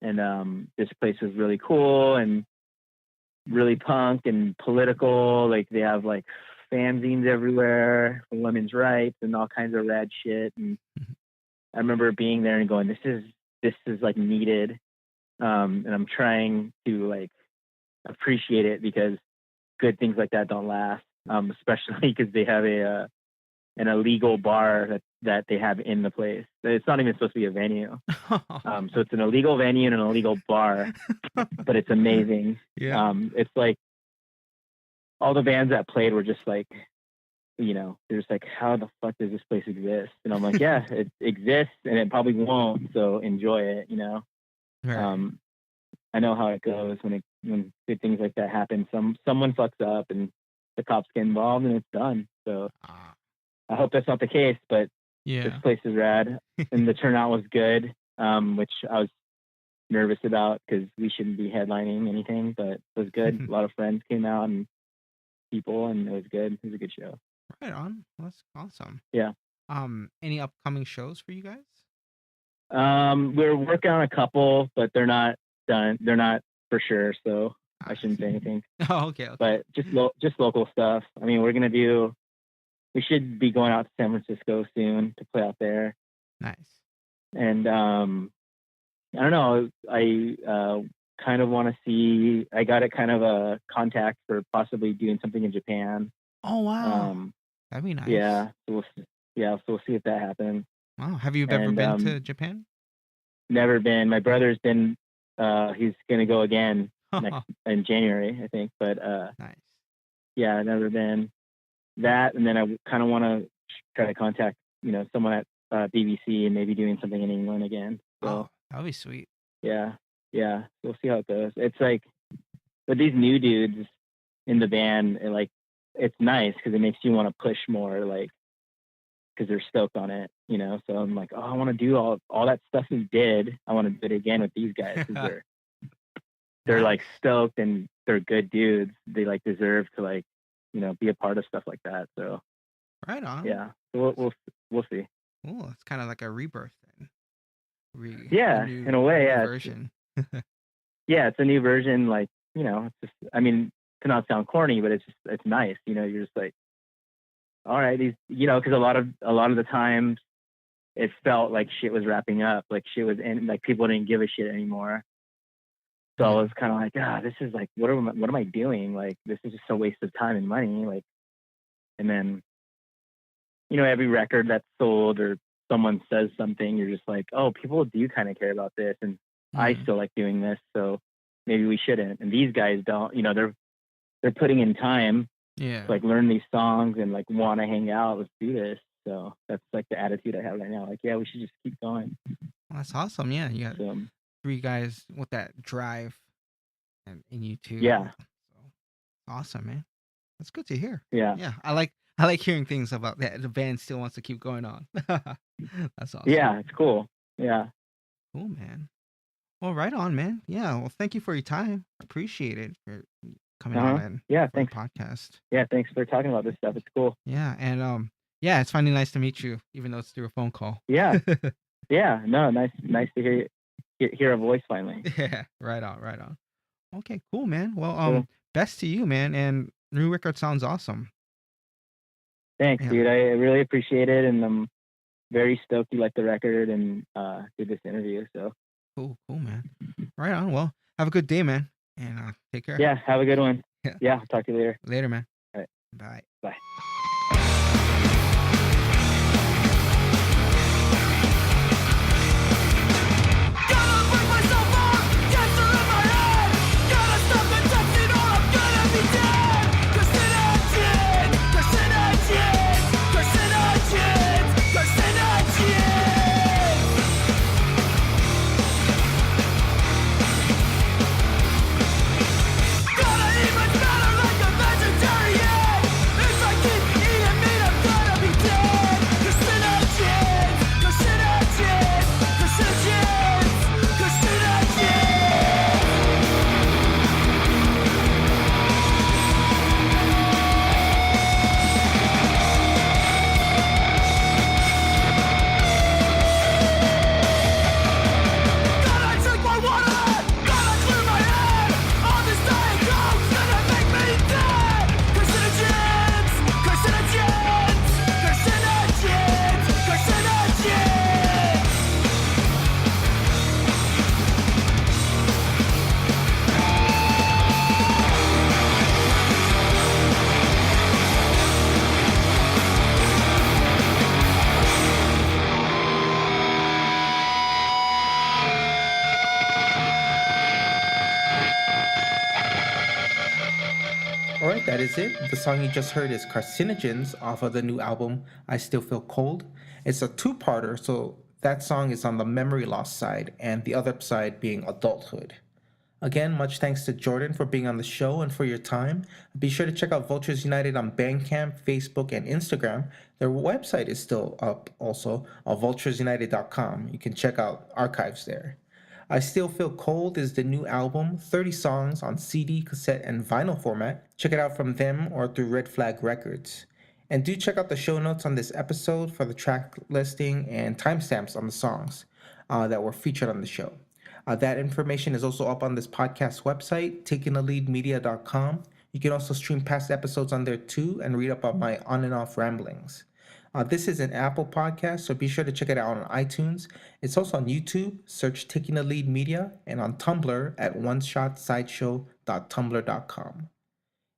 And this place was really cool and really punk and political. Like, they have like fanzines everywhere, women's rights and all kinds of rad shit. And I remember being there and going, this is like needed. And I'm trying to like appreciate it, because good things like that don't last. Especially because they have an illegal bar that they have in the place. It's not even supposed to be a venue. So it's an illegal venue and an illegal bar, but it's amazing. Yeah. It's like all the bands that played were just like, they're just like, how the fuck does this place exist? And I'm like, yeah, it exists, and it probably won't. So enjoy it, Right. I know how it goes when good things like that happen. Someone fucks up and the cops get involved, and it's done. So Ah, I hope that's not the case, but this yeah. place is rad, and the turnout was good, which I was nervous about because we shouldn't be headlining anything, but it was good. A lot of friends came out and people, and it was good. It was a good show. Right on. That's awesome. Yeah. Any upcoming shows for you guys? We're working on a couple, but they're not done. They're not for sure, so I shouldn't say anything. Oh, okay. But just local stuff. I mean, we should be going out to San Francisco soon to play out there. Nice. And I don't know. I kind of want to see. I got a kind of a contact for possibly doing something in Japan. Oh, wow. That'd be nice. Yeah. So we'll see if that happens. Wow. Have you ever been to Japan? Never been. My brother's been. He's gonna go again in January, I think. But Nice. yeah, never been. That, and then I kind of want to try to contact someone at BBC and maybe doing something in England again. So Oh, that'd be sweet. yeah, we'll see how it goes. It's like with these new dudes in the band, it's nice because it makes you want to push more, like, because they're stoked on it, So I'm like, oh, I want to do all that stuff we did. I want to do it again with these guys because they're like stoked and they're good dudes. They like deserve to like be a part of stuff like that. So Right on. yeah, so we'll see. Oh, it's kind of like a rebirth then. Yeah, in a way, yeah. Version. Yeah, it's a new version. Like, it's just, I mean, to not sound corny, but it's nice. You're just like, all right, these, because a lot of the times it felt like shit was wrapping up, like shit was in, like people didn't give a shit anymore. So I was kind of like, this is like, what am I doing? Like, this is just a waste of time and money. Like, and then, every record that's sold or someone says something, you're just like, oh, people do kind of care about this, and I still like doing this, so maybe we shouldn't. And these guys don't, they're putting in time Yeah. to like learn these songs and like want to hang out. Let's do this. So that's like the attitude I have right now. Like, yeah, we should just keep going. Well, that's awesome. Yeah, you got So, 3 guys with that drive, and in you too. yeah, So awesome, man. That's good to hear. yeah, Yeah, I like hearing things about that. The band still wants to keep going on. That's awesome. yeah. It's cool. Yeah. Cool, man. Well, right on, man. Yeah. Well, thank you for your time. Appreciate it for coming on and Yeah, for the thanks. podcast. Yeah, thanks for talking about this stuff. It's cool. Yeah, and yeah, it's finally nice to meet you, even though it's through a phone call. Yeah, yeah. No, nice to hear a voice finally. Yeah, right on. Okay, cool, man. Well, Cool. best to you, man, and new record sounds awesome. Thanks, Yeah. dude. I really appreciate it, and I'm very stoked you like the record and did this interview. So Cool, man. Right on. Well, have a good day, man, and take care. yeah, have a good one. Yeah. Yeah, I'll talk to you later. Later, man. All right. Bye. Bye. Gotta break myself up, cancer in my head. Gotta stop the testing or I'm gonna be dead. Carcinogens, carcinogens, carcinogens, carcinogens. Gotta eat much better like a vegetarian. If I keep eating meat, I'm gonna be dead. Carcinogens, carcinogens, carcinogens, carcinogens. Gotta drink more water, gotta clear my head. All this diet coke's gonna make me dead. Carcinogens, carcinogens, carcinogens, carcinogens. All right, that is it. The song you just heard is Carcinogens off of the new album, I Still Feel Cold. It's a two-parter, so that song is on the memory loss side, and the other side being adulthood. Again, much thanks to Jordan for being on the show and for your time. Be sure to check out Vultures United on Bandcamp, Facebook, and Instagram. Their website is still up also, vulturesunited.com. You can check out archives there. I Still Feel Cold is the new album, 30 songs on CD, cassette, and vinyl format. Check it out from them or through Red Flag Records. And do check out the show notes on this episode for the track listing and timestamps on the songs that were featured on the show. That information is also up on this podcast website, takingtheleadmedia.com. You can also stream past episodes on there too and read up on my on and off ramblings. This is an Apple podcast, so be sure to check it out on iTunes. It's also on YouTube, search Taking the Lead Media, and on Tumblr at oneshotsideshow.tumblr.com.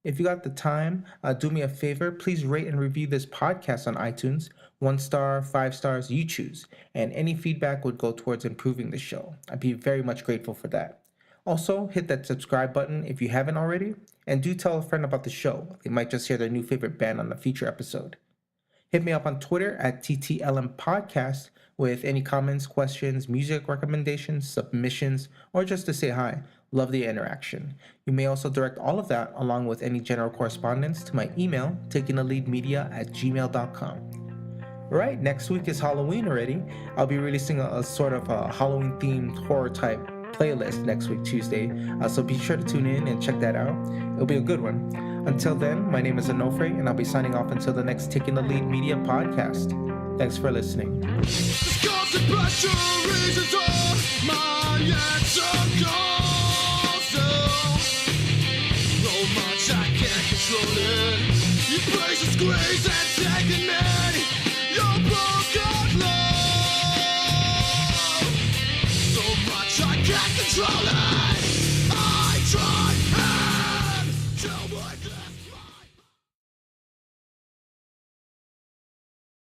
If you got the time, do me a favor, please rate and review this podcast on iTunes. 1 star, 5 stars, you choose. And any feedback would go towards improving the show. I'd be very much grateful for that. Also, hit that subscribe button if you haven't already. And do tell a friend about the show. They might just hear their new favorite band on a future episode. Hit me up on Twitter at TTLM Podcast with any comments, questions, music recommendations, submissions, or just to say hi. Love the interaction. You may also direct all of that, along with any general correspondence, to my email, takingtheleadmedia@gmail.com. All right, next week is Halloween already. I'll be releasing a sort of a Halloween-themed horror-type playlist next week, Tuesday. So be sure to tune in and check that out. It'll be a good one. Until then, my name is Onofre, and I'll be signing off until the next Taking the Lead Media podcast. Thanks for listening. This constant pressure raises all my antagonism. So much I can't control it. You praise His grace and taking me. Your broken love. So much I can't control it.